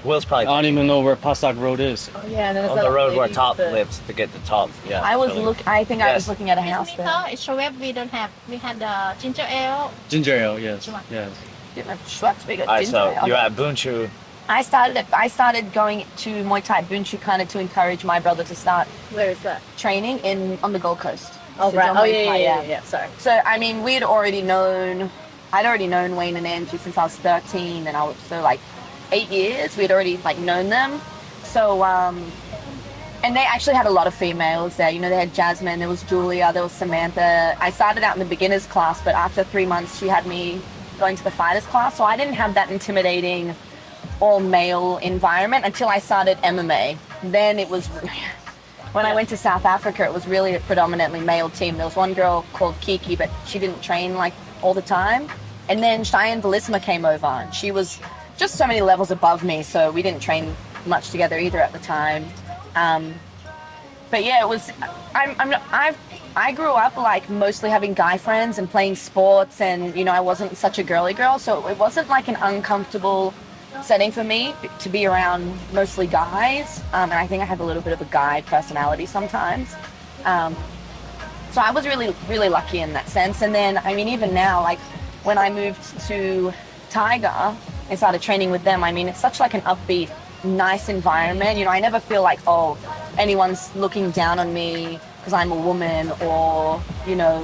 Will's probably I don't even know where Pasak Road is. Oh, yeah, and then on there's the that road where lady Top with the- lives to get the top. Yeah. I was really. I think I was Yes. looking at a house there. It's Schweppes we don't have. We had the ginger ale. Ginger ale, yes. Yes. Didn't have Schweppes, we got All right, ginger so ale. you're at Boonchu. I started going to Muay Thai Boonchu kind of to encourage my brother to start Where is that? training on the Gold Coast. Oh, So right. John Oh, Wayne Parr, yeah. Sorry. So I mean, I'd already known Wayne and Angie since I was 13, and I was so like 8 years. We'd already like known them. So and they actually had a lot of females there. You know, they had Jasmine, there was Julia, there was Samantha. I started out in the beginners class, but after 3 months, she had me going to the fighters class. So I didn't have that intimidating all male environment until I started MMA. Then it was. When I went to South Africa, it was really a predominantly male team. There was one girl called Kiki, but she didn't train like all the time. And then Cheyenne Belisma came over, and she was just so many levels above me, so we didn't train much together either at the time. But yeah, it was. I grew up like mostly having guy friends and playing sports, and you know I wasn't such a girly girl, so it wasn't like an uncomfortable setting for me to be around mostly guys, and I think I have a little bit of a guy personality sometimes. So I was really lucky in that sense. And then I mean even now, like when I moved to Tiger and started training with them, I mean it's such like an upbeat, nice environment. You know, I never feel like anyone's looking down on me because I'm a woman, or you know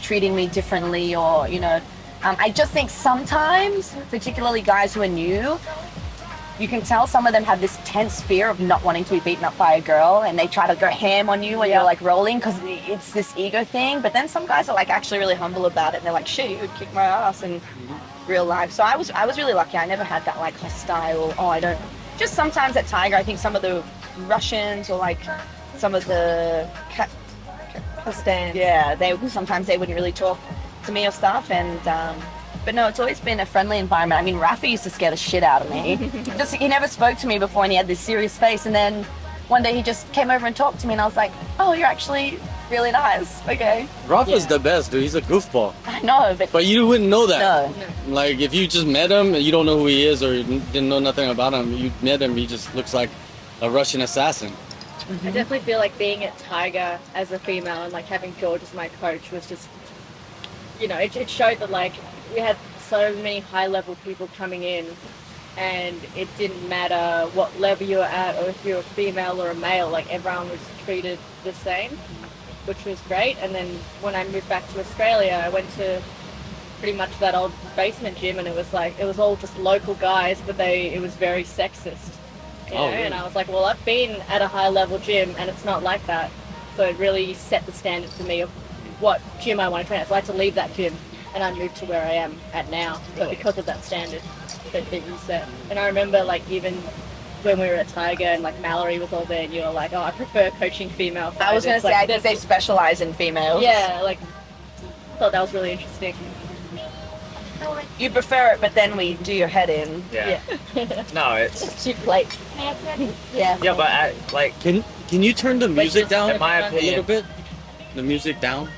treating me differently, or you know. I just think sometimes, particularly guys who are new, you can tell some of them have this tense fear of not wanting to be beaten up by a girl, and they try to go ham on you when you're like rolling because it's this ego thing. But then some guys are like actually really humble about it, and they're like, "Shit, you would kick my ass in real life." So I was really lucky. I never had that like hostile. I don't. Just sometimes at Tiger, I think some of the Russians or like some of the Stand. sometimes they wouldn't really talk to me or stuff, and but no, it's always been a friendly environment. I mean, Rafa used to scare the shit out of me. He never spoke to me before, and he had this serious face, and then one day he just came over and talked to me, and I was like, oh, you're actually really nice. Okay. Rafa's the best, dude. He's a goofball. I know, But you wouldn't know that. no. Like, if you just met him and you don't know who he is or you didn't know nothing about him, you met him, he just looks like a Russian assassin. I definitely feel like being at Tiger as a female and like having George as my coach was just, you know, it showed that like we had so many high level people coming in, and it didn't matter what level you were at or if you were a female or a male, like everyone was treated the same, which was great. And then when I moved back to Australia, I went to pretty much that old basement gym, and it was all just local guys, but it was very sexist. You know? Really? And I was like, well, I've been at a high level gym and it's not like that. So it really set the standard for me of what gym I want to train at. So I had to leave that gym and I moved to where I am at now, but because of that standard that you set. And I remember like even when we were at Tiger and like Mallory was all there, and you were like, "Oh, I prefer coaching female fighters." I was going to say, like, I think they specialize in females. yeah, like I thought that was really interesting. You prefer it, but then we do your head in. Yeah. No, it's Too late. Yeah. yeah, but like Can you turn the music just down in my a little opinion, bit? The music down?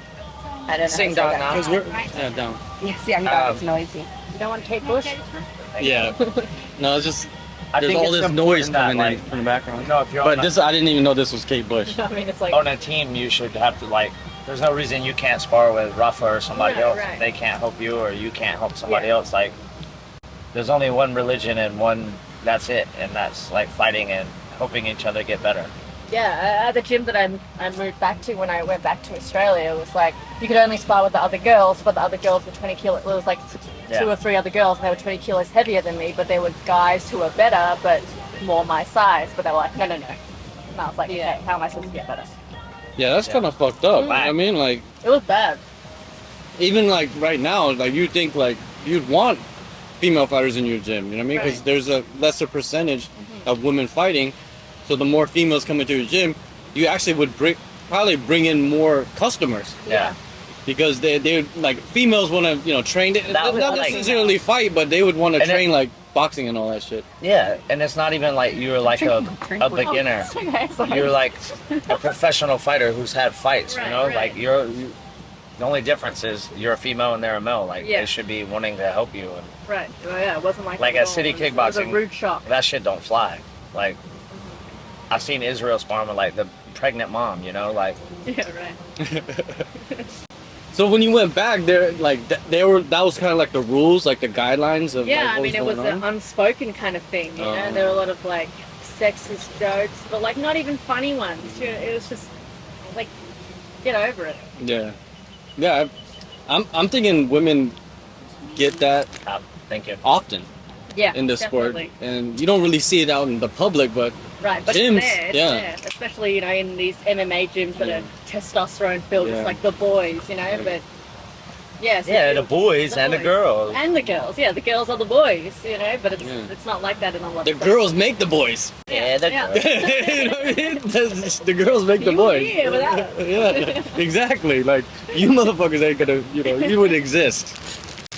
I don't know. sing how to say down that. now. Because we're down. Yes, yeah, no, it's noisy. You don't want Kate Bush? Yeah. No, it's just I there's think all it's this noise important that, coming in like, from the background. you know, if you're But on this, I didn't even know this was Kate Bush. I mean, it's like on a team, you should have to like. There's no reason you can't spar with Rafa or somebody Right, else. right. They can't help you, or you can't help somebody else. Like, there's only one religion and one. That's it, and that's like fighting and helping each other get better. yeah, at the gym that I moved back to when I went back to Australia, it was like you could only spar with the other girls, but the other girls were 20 kilos. Well, it was like Yeah. 2 or 3 other girls, and they were 20 kilos heavier than me, but they were guys who were better, but more my size. But they were like, no. And I was like, okay, how am I supposed to get better? Yeah, that's kind of fucked up. Whack. I mean, like, It was bad. even like right now, like you think like you'd want female fighters in your gym, you know what I mean? Because Right. there's a lesser percentage of women fighting, so the more females come into your gym, you actually would probably bring in more customers Yeah. because they like females want to train That was, not like- necessarily fight, but they would want to And train like boxing and all that shit. Yeah, and it's not even like you're like a beginner. You're like a professional fighter who's had fights. Right, you know, right. like the only difference is you're a female and they're a male. Like Yeah. they should be wanting to help you, and Right. Well, yeah, it wasn't like Like at at city all. It was a kickboxing. rude shock. that shit don't fly. Like I've seen Israel spar with like the pregnant mom. You know, like Yeah, right. So when you went back there, like that was kind of like the rules, like the guidelines of Yeah, like, I what mean, it was going an on? unspoken kind of thing, you know? Oh. There were a lot of, like, sexist jokes, but, like, not even funny ones. You know, it was just, like, get over it. Yeah. I'm thinking women get that thank you. often Yeah, in the definitely. sport, and you don't really see it out in the public, but Right, but gyms, it's there, it's yeah. there. Especially, you know, in these MMA gyms that Yeah. are testosterone filled, Yeah. it's like the boys, you know, but, yeah. So Yeah, the boys and the boys. girls. And the girls, yeah, the girls are the boys, you know, but Yeah. it's not like that in a lot the of girls make the boys. Yeah, the Yeah. girls. You know what I mean? The girls make the You boys. here without it. Yeah, exactly. Like you motherfuckers ain't gonna, you wouldn't exist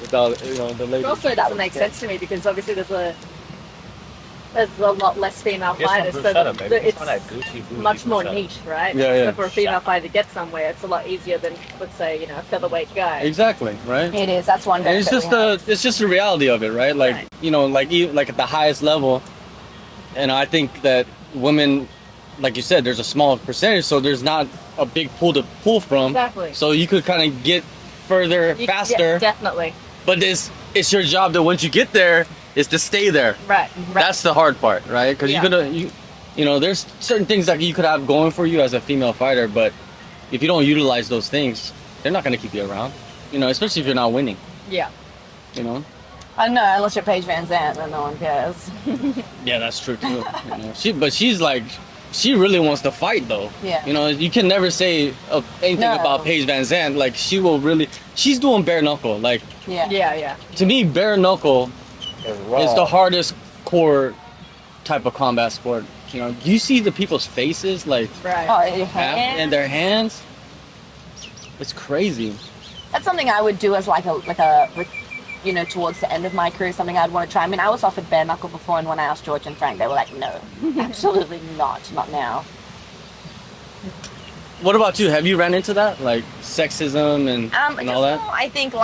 without, the It ladies. also doesn't make sense to me because obviously there's a lot less female Get some fighters, so bruschetta, baby. it's Some of that Gucci bougie much more bruschetta. niche, right? Yeah. So for a female fighter to get somewhere, it's a lot easier than, let's say, a featherweight guy. Exactly, right? It is. That's one. And it's benefit just we have. it's just the reality of it, right? Like Right. like at the highest level, and I think that women, like you said, there's a small percentage, so there's not a big pool to pull from. Exactly. So you could kind of get further faster, Yeah, definitely. but it's your job that once you get there, is to stay there. Right. That's the hard part, right? Because Yeah. there's certain things that you could have going for you as a female fighter, but if you don't utilize those things, they're not going to keep you around. Especially if you're not winning. Yeah. I don't know, unless you're Paige VanZant, then no one cares. Yeah, that's true too. She really wants to fight though. Yeah. You can never say anything No. about Paige VanZant. Like she's doing bare knuckle. Like Yeah. Yeah. to me, bare knuckle is the hardest core type of combat sport. You see the people's faces, like Right. Oh, your hand. and their hands. It's crazy. That's something I would do as towards the end of my career, something I'd want to try. I mean, I was offered bare knuckle before, and when I asked George and Frank, they were like, no, absolutely not now. What about you? Have you ran into that, like sexism and all that? I think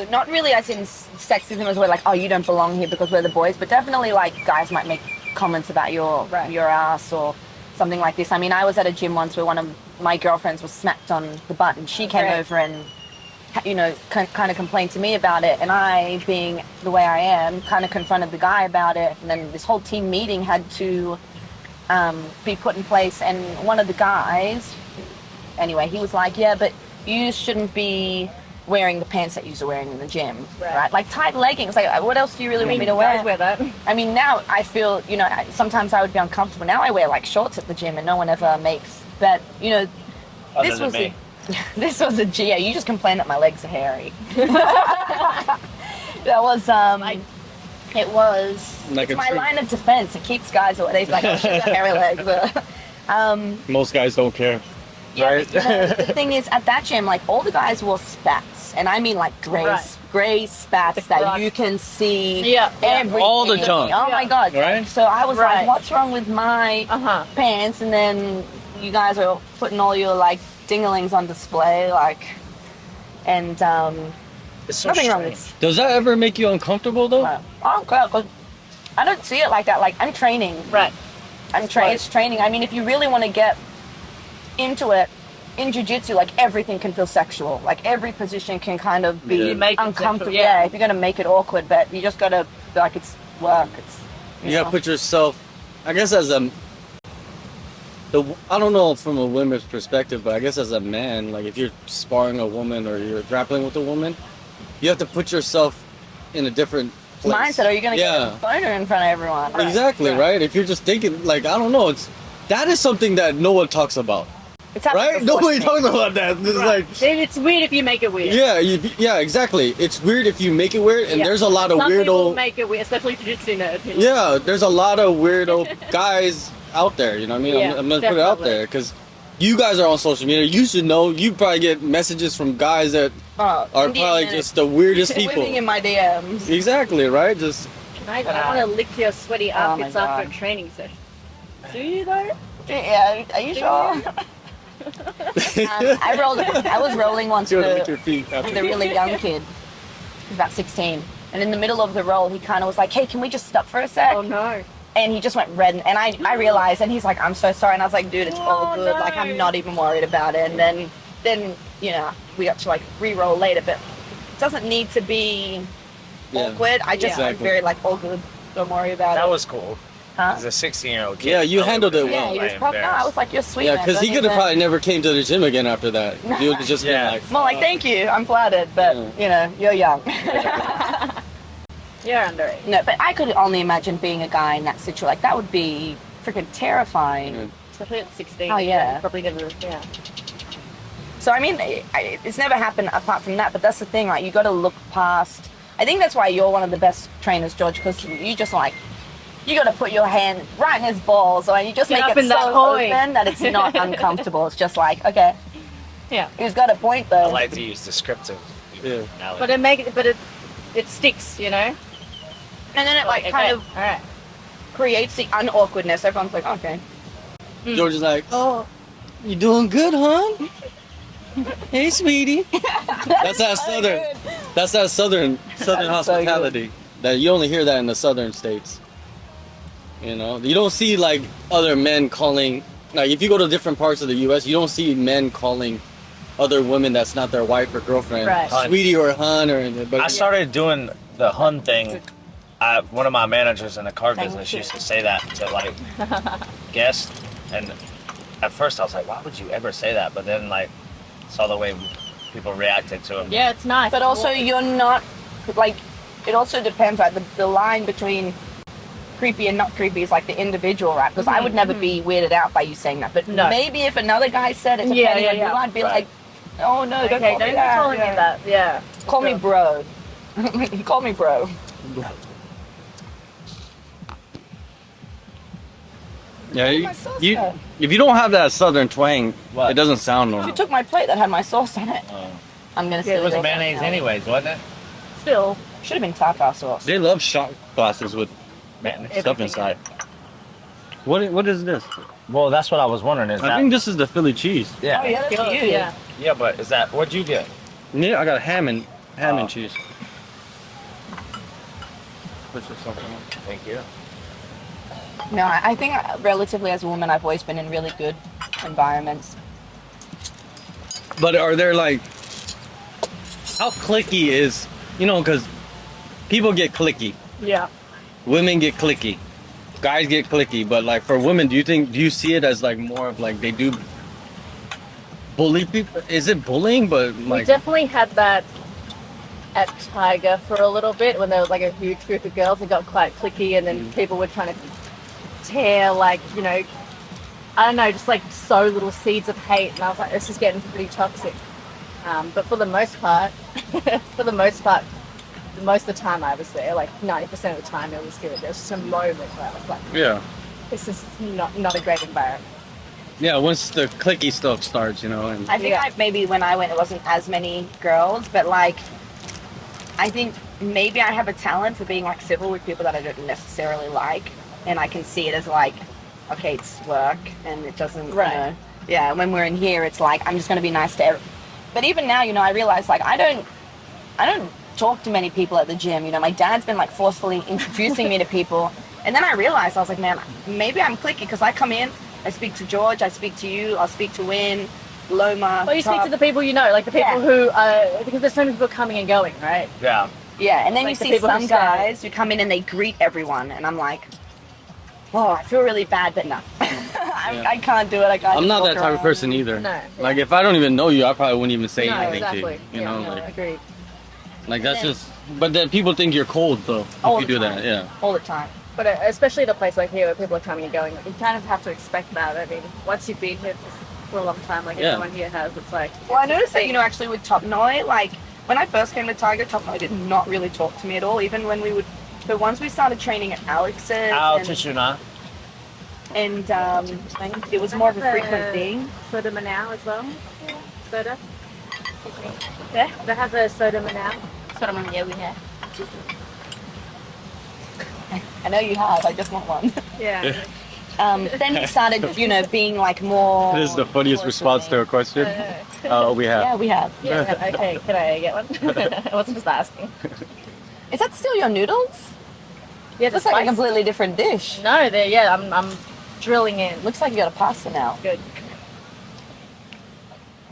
not really as in sexism as we're like, oh, you don't belong here because we're the boys, but definitely like guys might make comments about your ass or something like this. I mean, I was at a gym once where one of my girlfriends was smacked on the butt, and she came over and kind of complained to me about it, and I, being the way I am, kind of confronted the guy about it, and then this whole team meeting had to be put in place, and one of the guys, anyway, he was like, yeah, but you shouldn't be wearing the pants that you're wearing in the gym, right? Like tight leggings. Like, what else do you really want me to wear? Guys wear that. I mean, now I feel, sometimes I would be uncomfortable. Now I wear like shorts at the gym, and no one ever makes that. This was me. this was a GA. You just complain that my legs are hairy. That was It was. Like It's a my tree. line of defense. It keeps guys away. They're like, oh, she's got hairy legs. Most guys don't care. Yeah, Right? but, you know, the thing is, at that gym, like, all the guys wore spats. And I mean, like, gray spats that Right. you can see Yeah, yeah. everything. All the junk. Oh, my God. Right? So I was Right. like, what's wrong with my pants? And then you guys are putting all your, like, dinglings on display, like, and It's so nothing wrong strange. with Does that ever make you uncomfortable though? I don't care, 'cause I don't see it like that. Like, I'm training. Right. It's training. I mean, if you really want to get into it, in jiu-jitsu, like, everything can feel sexual. Like, every position can kind of be You make it uncomfortable. sexual, yeah. If you're going to make it awkward, but you just got to, like, it's work. It's, You gotta put yourself, I guess, as a. I don't know from a woman's perspective, but I guess as a man, like if you're sparring a woman or you're grappling with a woman, you have to put yourself in a different place. mindset. Are you going to Yeah. get a boner in front of everyone? Exactly, right? If you're just thinking, like, I don't know, that is something that no one talks about, It's happened right? before Nobody to me. talks about that. It's like, It's weird if you make it weird. yeah, exactly. It's weird if you make it weird, and Yeah. there's a lot of Some people weirdo. make it weird, especially jiu-jitsu nerds. Yeah, there's a lot of weirdo guys out there. You know what I mean? Yeah, I'm gonna put it out definitely. there because you guys are on social media. You should know. You probably get messages from guys that are probably just the weirdest people. Swimming in my DMs. Exactly, right? Just I want to lick your sweaty Oh my armpits after a God. training session. Do you though? Yeah, are you sure? I was rolling once do it with with your feet. a really young kid. He was about 16. And in the middle of the roll, he kind of was like, hey, can we just stop for a sec? Oh no. And he just went red. And I realized, and he's like, I'm so sorry. And I was like, dude, it's all Oh, good. no. Like, I'm not even worried about it. And then, you know, we got to like re-roll later. But it doesn't need to be awkward. I just am exactly. very like, all good. Don't worry about That it. was cool. Huh? As a 16-year-old kid. Yeah, you handled it Yeah, well. he was I'm probably, no, I embarrassed. was like, you're sweet. Yeah, man. because he Don't could have even- probably never came to the gym again after that. He would have just Yeah. been like, More like, thank you. I'm flattered. But, you know, you're young. You're underage. No, but I could only imagine being a guy in that situation. Like, that would be freaking terrifying. Yeah. Especially at 16. Oh, yeah. Probably never. Yeah. So, I mean, it's never happened apart from that, but that's the thing, right? You got to look past. I think that's why you're one of the best trainers, George, because you just like, you got to put your hand right in his balls, or you just Get make up it in so that point. open that it's not uncomfortable. It's just like, okay, Yeah. he's got a point I though. like to use descriptive. Yeah. But it sticks, you know. And then it like kind of All right. creates the unawkwardness. Everyone's like, okay. George is like, oh, you doing good, huh? Hey, sweetie. That's that southern. That's that southern so hospitality. That you only hear that in the southern states. You know, you don't see like other men calling. Like if you go to different parts of the U.S., you don't see men calling other women that's not their wife or girlfriend, Right. sweetie or hun or anything. But I started doing the hun thing. One of my managers in the car business used to say that to like guests, and at first I was like, why would you ever say that? But then like saw the way people reacted to him. Yeah, it's nice. But also, you're not like. It also depends, right? The line between creepy and not creepy is like the individual, right? Because I would never be weirded out by you saying that. But No. maybe if another guy said it, Yeah, depending on yeah, you, I'd be Right. like, oh no, don't Okay, call don't me be that. calling me Yeah. that. Yeah. Call me bro. Call me bro. yeah, my sauce you go? if you don't have that southern twang, What? it doesn't sound You normal. took my plate that had my sauce on it. Oh. I'm gonna Yeah, steal It was yours mayonnaise now. anyways, wasn't it? Still. Should have been tartar sauce. They love shot glasses with Mayonnaise. stuff inside. What is this? Well, that's what I was wondering. Is I that? think this is the Philly cheese. Yeah. Oh yeah, that's Still, you. yeah. Yeah, but is that what'd you get? Yeah, I got ham and Oh. cheese. Push this up on. Thank you. No, I think relatively as a woman, I've always been in really good environments. But are there like, how clicky is, you know, because people get clicky, Yeah. women get clicky, guys get clicky, but like for women, do you see it as like more of like they do bully people? Is it bullying? But We like, definitely had that at Tiger for a little bit when there was like a huge group of girls. It got quite clicky, and then people were trying to tear, like, you know, I don't know, just like sow little seeds of hate. And I was like, this is getting pretty toxic. But for the most part, most of the time I was there, like 90% of the time it was good. There was just a moment where I was like, Yeah. this is not a great environment. Yeah, once the clicky stuff starts, you know, and I think like maybe when I went, it wasn't as many girls, but like, I think maybe I have a talent for being like civil with people that I don't necessarily like, and I can see it as like, okay, it's work, and it doesn't, Right. you know, yeah. When we're in here, it's like I'm just going to be nice to everyone. But even now, you know, I realize like I don't talk to many people at the gym. You know, my dad's been like forcefully introducing me to people, and then I realized I was like, man, maybe I'm clicky because I come in, I speak to George, I speak to you, I'll speak to Win, Loma. Well, you speak to the people you know, like the people who, because there's so many people coming and going, right? Yeah. Yeah, and then Like you the see people who some stay. guys who come in and they greet everyone, and I'm like, oh, I feel really bad, but no. I can't do it. I can't. I'm just not walk that type of around. person either. No. Like if I don't even know you, I probably wouldn't even say No, anything exactly. to you. You know, no, like agreed. that's just. But then people think you're cold though if All you the do time. that. Yeah. All the time. But especially at a place like here where people are coming and going, you kind of have to expect that. I mean, once you've been here for a long time, like Yeah. everyone here has, it's like... Well, I noticed that, you know, actually with Topnoi, like when I first came to Tiger, Topnoi did not really talk to me at all, even when we would. But once we started training at Alex's, and it was more of a frequent thing. Soda Manao as well. Soda. Yeah, they have a Soda Manao. Soda Manao, yeah, we have. I know you have. I just want one. Yeah. Then he started, you know, being like more. This is the funniest response to a question. We have. Yeah, we have. Yeah, okay, can I get one? I wasn't just asking. Is that still your noodles? Yeah, It looks like a completely different dish. No, I'm drilling in. Looks like you got a pasta now. Good.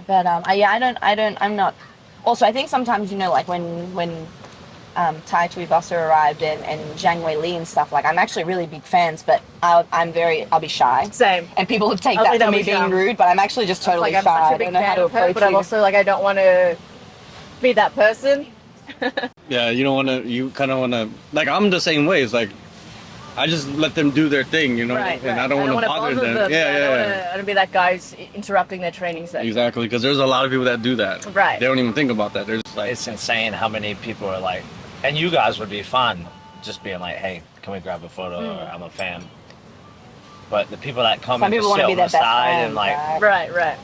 But I'm not. Also, I think sometimes, you know, like when Tai Tuivasa arrived and Zhang Wei Li and stuff, like I'm actually really big fans, but I'll be shy. Same. And people would take I'll that be for that me with being Zhang. rude, but I'm actually just totally Like, I'm shy. such I a big don't know how fan to of her, approach but I'm you. also like, I don't want to be that person. Yeah, you don't want to. You kind of want to. Like I'm the same way. It's like I just let them do their thing, you know, and I don't want to bother them. Yeah. I don't be that guy who's interrupting their training session. Exactly, because there's a lot of people that do that. Right. They don't even think about that. They're just like, It's insane how many people are like, and you guys would be fun just being like, hey, can we grab a photo? Or I'm a fan. But the people that come Some and people just want sit to be on the their best side friend. and like, Right.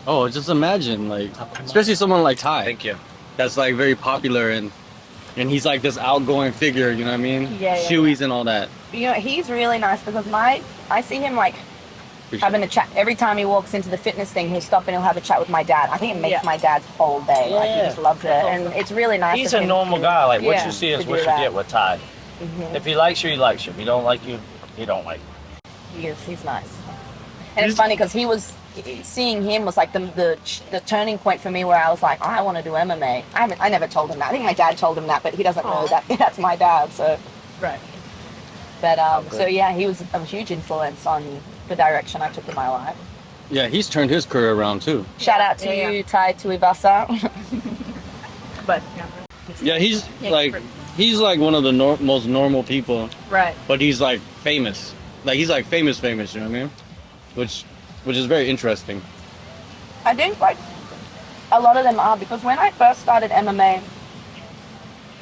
oh, just imagine, like, especially someone like Ty. thank you. That's like very popular and he's like this outgoing figure, you know what I mean? Yeah. Shoeies and all that. You know, he's really nice because I see him like having a chat every time he walks into the fitness thing. He'll stop and he'll have a chat with my dad. I think it makes my dad's whole day. Like he Yeah. just loves it, and it's really nice. He's of a him normal to- guy. Like what yeah, you see is to do what you that. get with Ty. If he likes you, he likes you. If he don't like you, he don't like you. He's nice. And it's funny because seeing him was like the turning point for me where I was like, I want to do MMA. I never told him that. I think my dad told him that, but he doesn't know that that's my dad. So, Right. but so yeah, he was a huge influence on the direction I took in my life. Yeah, he's turned his career around too. Shout out to you, Tai Tuivasa. But Yeah, he's like one of the most normal people, right. but he's like famous. Like he's like famous, you know what I mean? Which is very interesting. I think like a lot of them are, because when I first started MMA,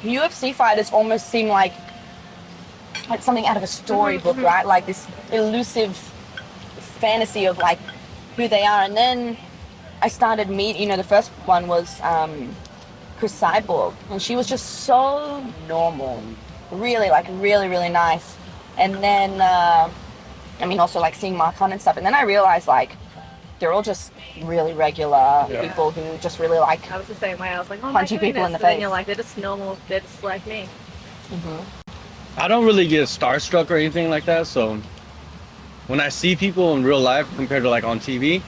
UFC fighters almost seem like something out of a storybook, right? Like this elusive fantasy of like who they are. And then I started meeting, you know, the first one was Chris Cyborg, and she was just so normal, really nice. And then I mean, also like seeing Mark Hunt and stuff, and then I realized like they're all just really regular people who just really like I was the same way. I was like, oh punching my people in the goodness. But then face. you're like, they're just normal. They're just like me. I don't really get starstruck or anything like that, so when I see people in real life compared to like on TV,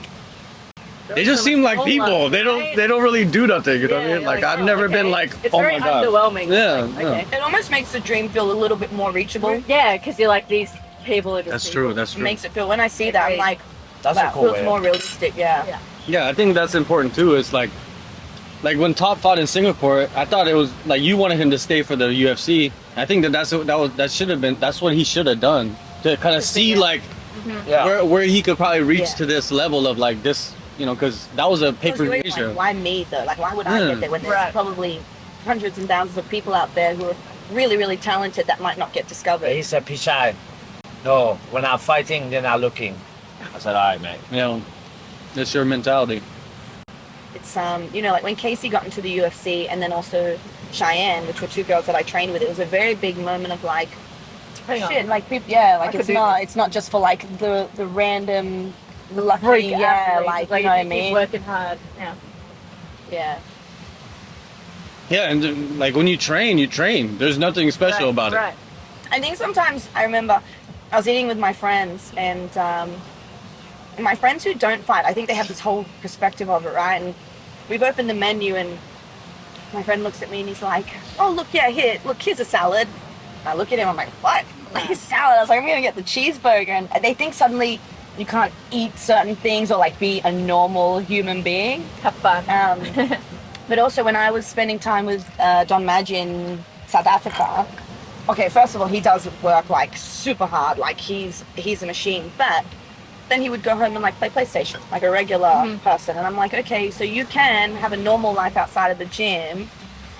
they just seem like people. They don't really do nothing, you know what I mean? Like I've never been like, it's oh very my god. underwhelming. Yeah, Like, yeah. okay. It almost makes the dream feel a little bit more reachable. Yeah, because you're like, these people are just That's people. true, that's It true. makes it feel, when I see that, I'm like, That's wow, a cool feels way. more realistic. Yeah. Yeah, I think that's important too. It's like when Top fought in Singapore, I thought it was like you wanted him to stay for the UFC. I think that's what he should have done to kind of see like where he could probably reach to this level of like this, you know, because that was a pay-per-view Like, show. why me though? Like, why would I get there when there's probably hundreds and thousands of people out there who are really, really talented that might not get discovered. He said, Pichai, no, when I'm fighting, they're not looking. I said, all right, mate. Yeah, that's your mentality. It's you know, like when Casey got into the UFC and then also Cheyenne, which were two girls that I trained with, it was a very big moment of like, shit, like people, yeah, like it's not just for like the random lucky, Freak yeah, athletes, like you know what I he's mean? working hard. Yeah. Yeah. Yeah, and like when you train. There's nothing special about it. Right. I think sometimes I remember I was eating with my friends and my friends who don't fight, I think they have this whole perspective of it, right? And we've opened the menu and my friend looks at me and he's like, oh, look, yeah, here's a salad. And I look at him, I'm like, what? Like a salad? I was like, I'm going to get the cheeseburger. And they think suddenly you can't eat certain things or like be a normal human being. Have fun. But also when I was spending time with Don Madge in South Africa, okay, first of all, he does work like super hard, like he's a machine, but then he would go home and like play PlayStation like a regular person. And I'm like, okay, so you can have a normal life outside of the gym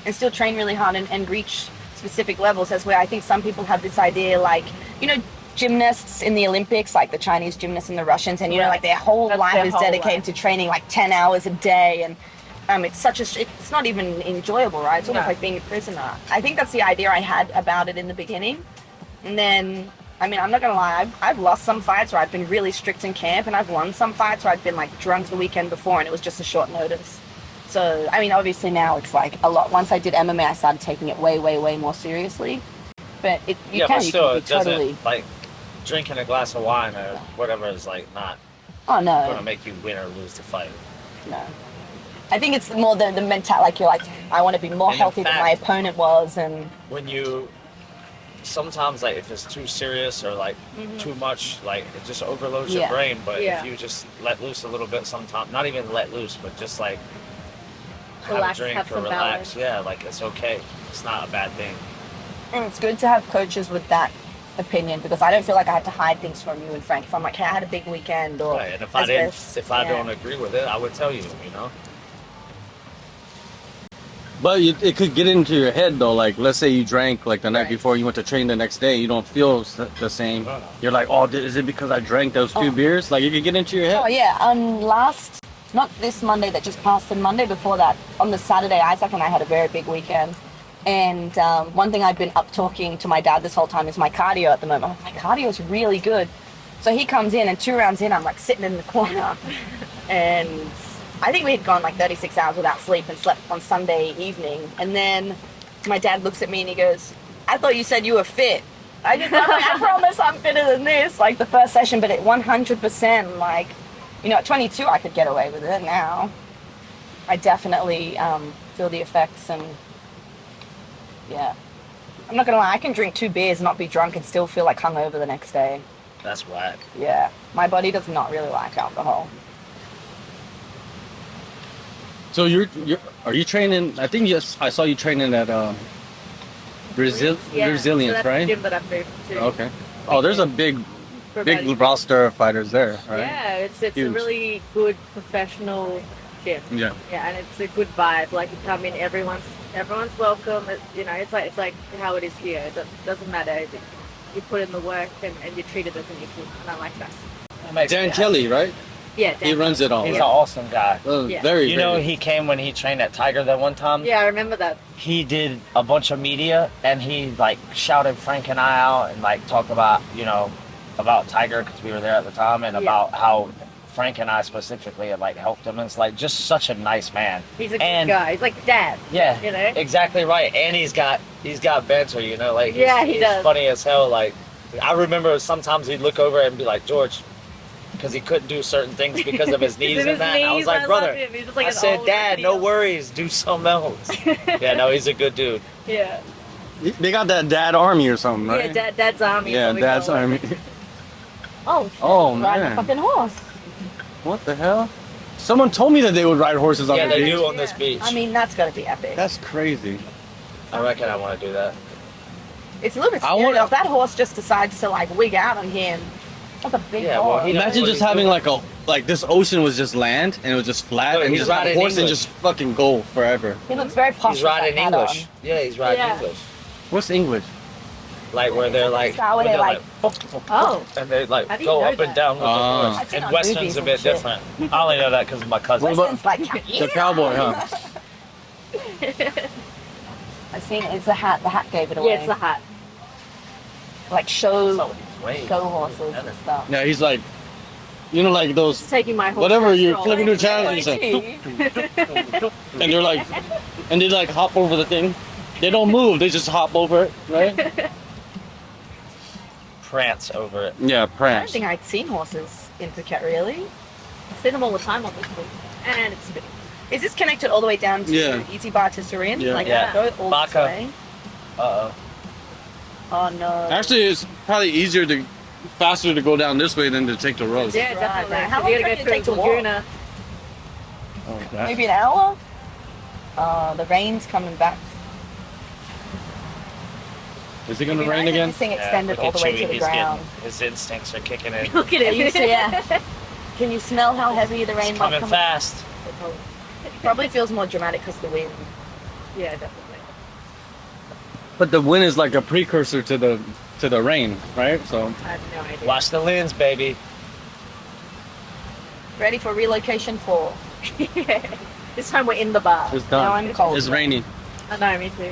and still train really hard and reach specific levels. That's where I think some people have this idea, like, you know, gymnasts in the Olympics, like the Chinese gymnasts and the Russians, and you know, like their whole life is dedicated to training like 10 hours a day. And it's not even enjoyable, right? It's almost like being a prisoner. I think that's the idea I had about it in the beginning. And then, I mean, I'm not gonna lie, I've lost some fights where I've been really strict in camp, and I've won some fights where I've been like drunk the weekend before and it was just a short notice. So, I mean, obviously now it's like a lot. Once I did MMA, I started taking it way, way, way more seriously. But you can be totally... like, drinking a glass of wine or whatever is like not gonna make you win or lose the fight. No. I think it's more the mental, like you're like, I want to be more healthy than my opponent was. And when you, sometimes like if it's too serious or like too much, like it just overloads your brain. But if you just let loose a little bit sometimes, not even let loose, but just like Relax, have a drink or relax. Yeah, like it's okay. It's not a bad thing. And it's good to have coaches with that opinion, because I don't feel like I have to hide things from you and Frank. If I'm like, hey, I had a big weekend, or right. And if I don't agree with it, I would tell you, you know. But it could get into your head though. Like, let's say you drank like the night before, you went to train the next day, you don't feel the same. No. You're like, oh, is it because I drank those two beers? Like, it could get into your head. Oh yeah, not this Monday that just passed, the Monday before that, on the Saturday, Isaac and I had a very big weekend. And one thing I've been up talking to my dad this whole time is my cardio at the moment. My cardio is really good. So he comes in and 2 rounds in, I'm like sitting in the corner. And I think we had gone like 36 hours without sleep and slept on Sunday evening. And then my dad looks at me and he goes, I thought you said you were fit. I'm like, I promise I'm fitter than this. Like the first session, but at 100%, like, you know, at 22, I could get away with it. Now I definitely feel the effects. And yeah, I'm not gonna lie, I can drink 2 beers and not be drunk and still feel like hungover the next day. That's whack. Yeah, my body does not really like alcohol. So are you training? I think I saw you training at Resilience, so that's right? the gym that I've moved to. Okay. Oh, there's a big roster of fighters there, right? Yeah, it's a Huge. really good professional gym. Yeah. Yeah, and it's a good vibe. Like you come in, everyone's welcome. You know, it's like how it is here. It doesn't matter. You put in the work and you're treated as an equal, and I like that. Dan Kelly, right? Yeah, He runs it all. He's an awesome guy. Very. You know, he came when he trained at Tiger that one time. Yeah, I remember that. He did a bunch of media and he like shouted Frank and I out and like talked about, you know, about Tiger because we were there at the time, and about how Frank and I specifically had like helped him. And it's like just such a nice man. He's a good guy. He's like dad. Yeah, you know, exactly right. And he's got banter. You know, like he he's does. Funny as hell. Like I remember sometimes he'd look over and be like, George, because he couldn't do certain things because of his knees and that. And I was like, brother, like I said, Dad, no worries, do something else. Yeah, no, he's a good dude. Yeah. They got that dad army or something, right? Yeah, dad's army. Yeah, dad's army. Oh man. Ride a fucking horse. What the hell? Someone told me that they would ride horses on the beach. Yeah, they do on this beach. I mean, that's gotta be epic. That's crazy. I reckon I want to do that. It's a little bit scary if that horse just decides to like wig out on him. That's a big Yeah, well, dog. he- Imagine what just he's having doing. like this ocean was just land and it was just flat No, and he's just have a riding horse and English. just fucking go forever. He looks very posh. He's with riding that hat English. on. Yeah, he's riding Yeah. English. What's English? Like where they're like, Style where where they're they're Oh. and they like How do you go know up and that? down with the Ah. horse. I've seen And on Western's movies a and bit shit. different. I only know that because of my cousin. What about Western's like, the cowboy, huh? I've seen it. It's the hat. The hat gave it away. Yeah, it's the hat. Like show Wait. go horses and stuff. Yeah, he's like, you know, like those, Just taking my horse. whatever, for a you're stroll. flipping through channels and say, and they're like, and they like hop over the thing. They don't move, they just hop over it, right? Prance over it. Yeah, I don't prance. think I'd seen horses in Phuket really. I see them all the time on this week. And it's spinning. Is this connected all the way down to Yeah. Easy Bar to Surin? Yeah. Like Yeah. go all this Baka. way? Uh-oh. Oh no. Actually, it's probably faster to go down this way than to take the road. Yeah, Right, definitely. right. How How long you do gotta you go through take to the walk? Laguna. Oh, that. Maybe an hour? The rain's coming back. Is it gonna It'd be rain nice if again? This thing Yeah, extended look all at the way Chewy, to the he's ground. getting- His instincts are kicking in. Look at it. You see, yeah. Can you smell how heavy the rain It's might coming come? fast. Probably feels more dramatic because the wind. Yeah, definitely. But the wind is like a precursor to the rain, right? So I have no idea. Watch the lens, baby. Ready for relocation 4. This time we're in the bar. it's Now done. I'm cold. It's raining. I know, me too.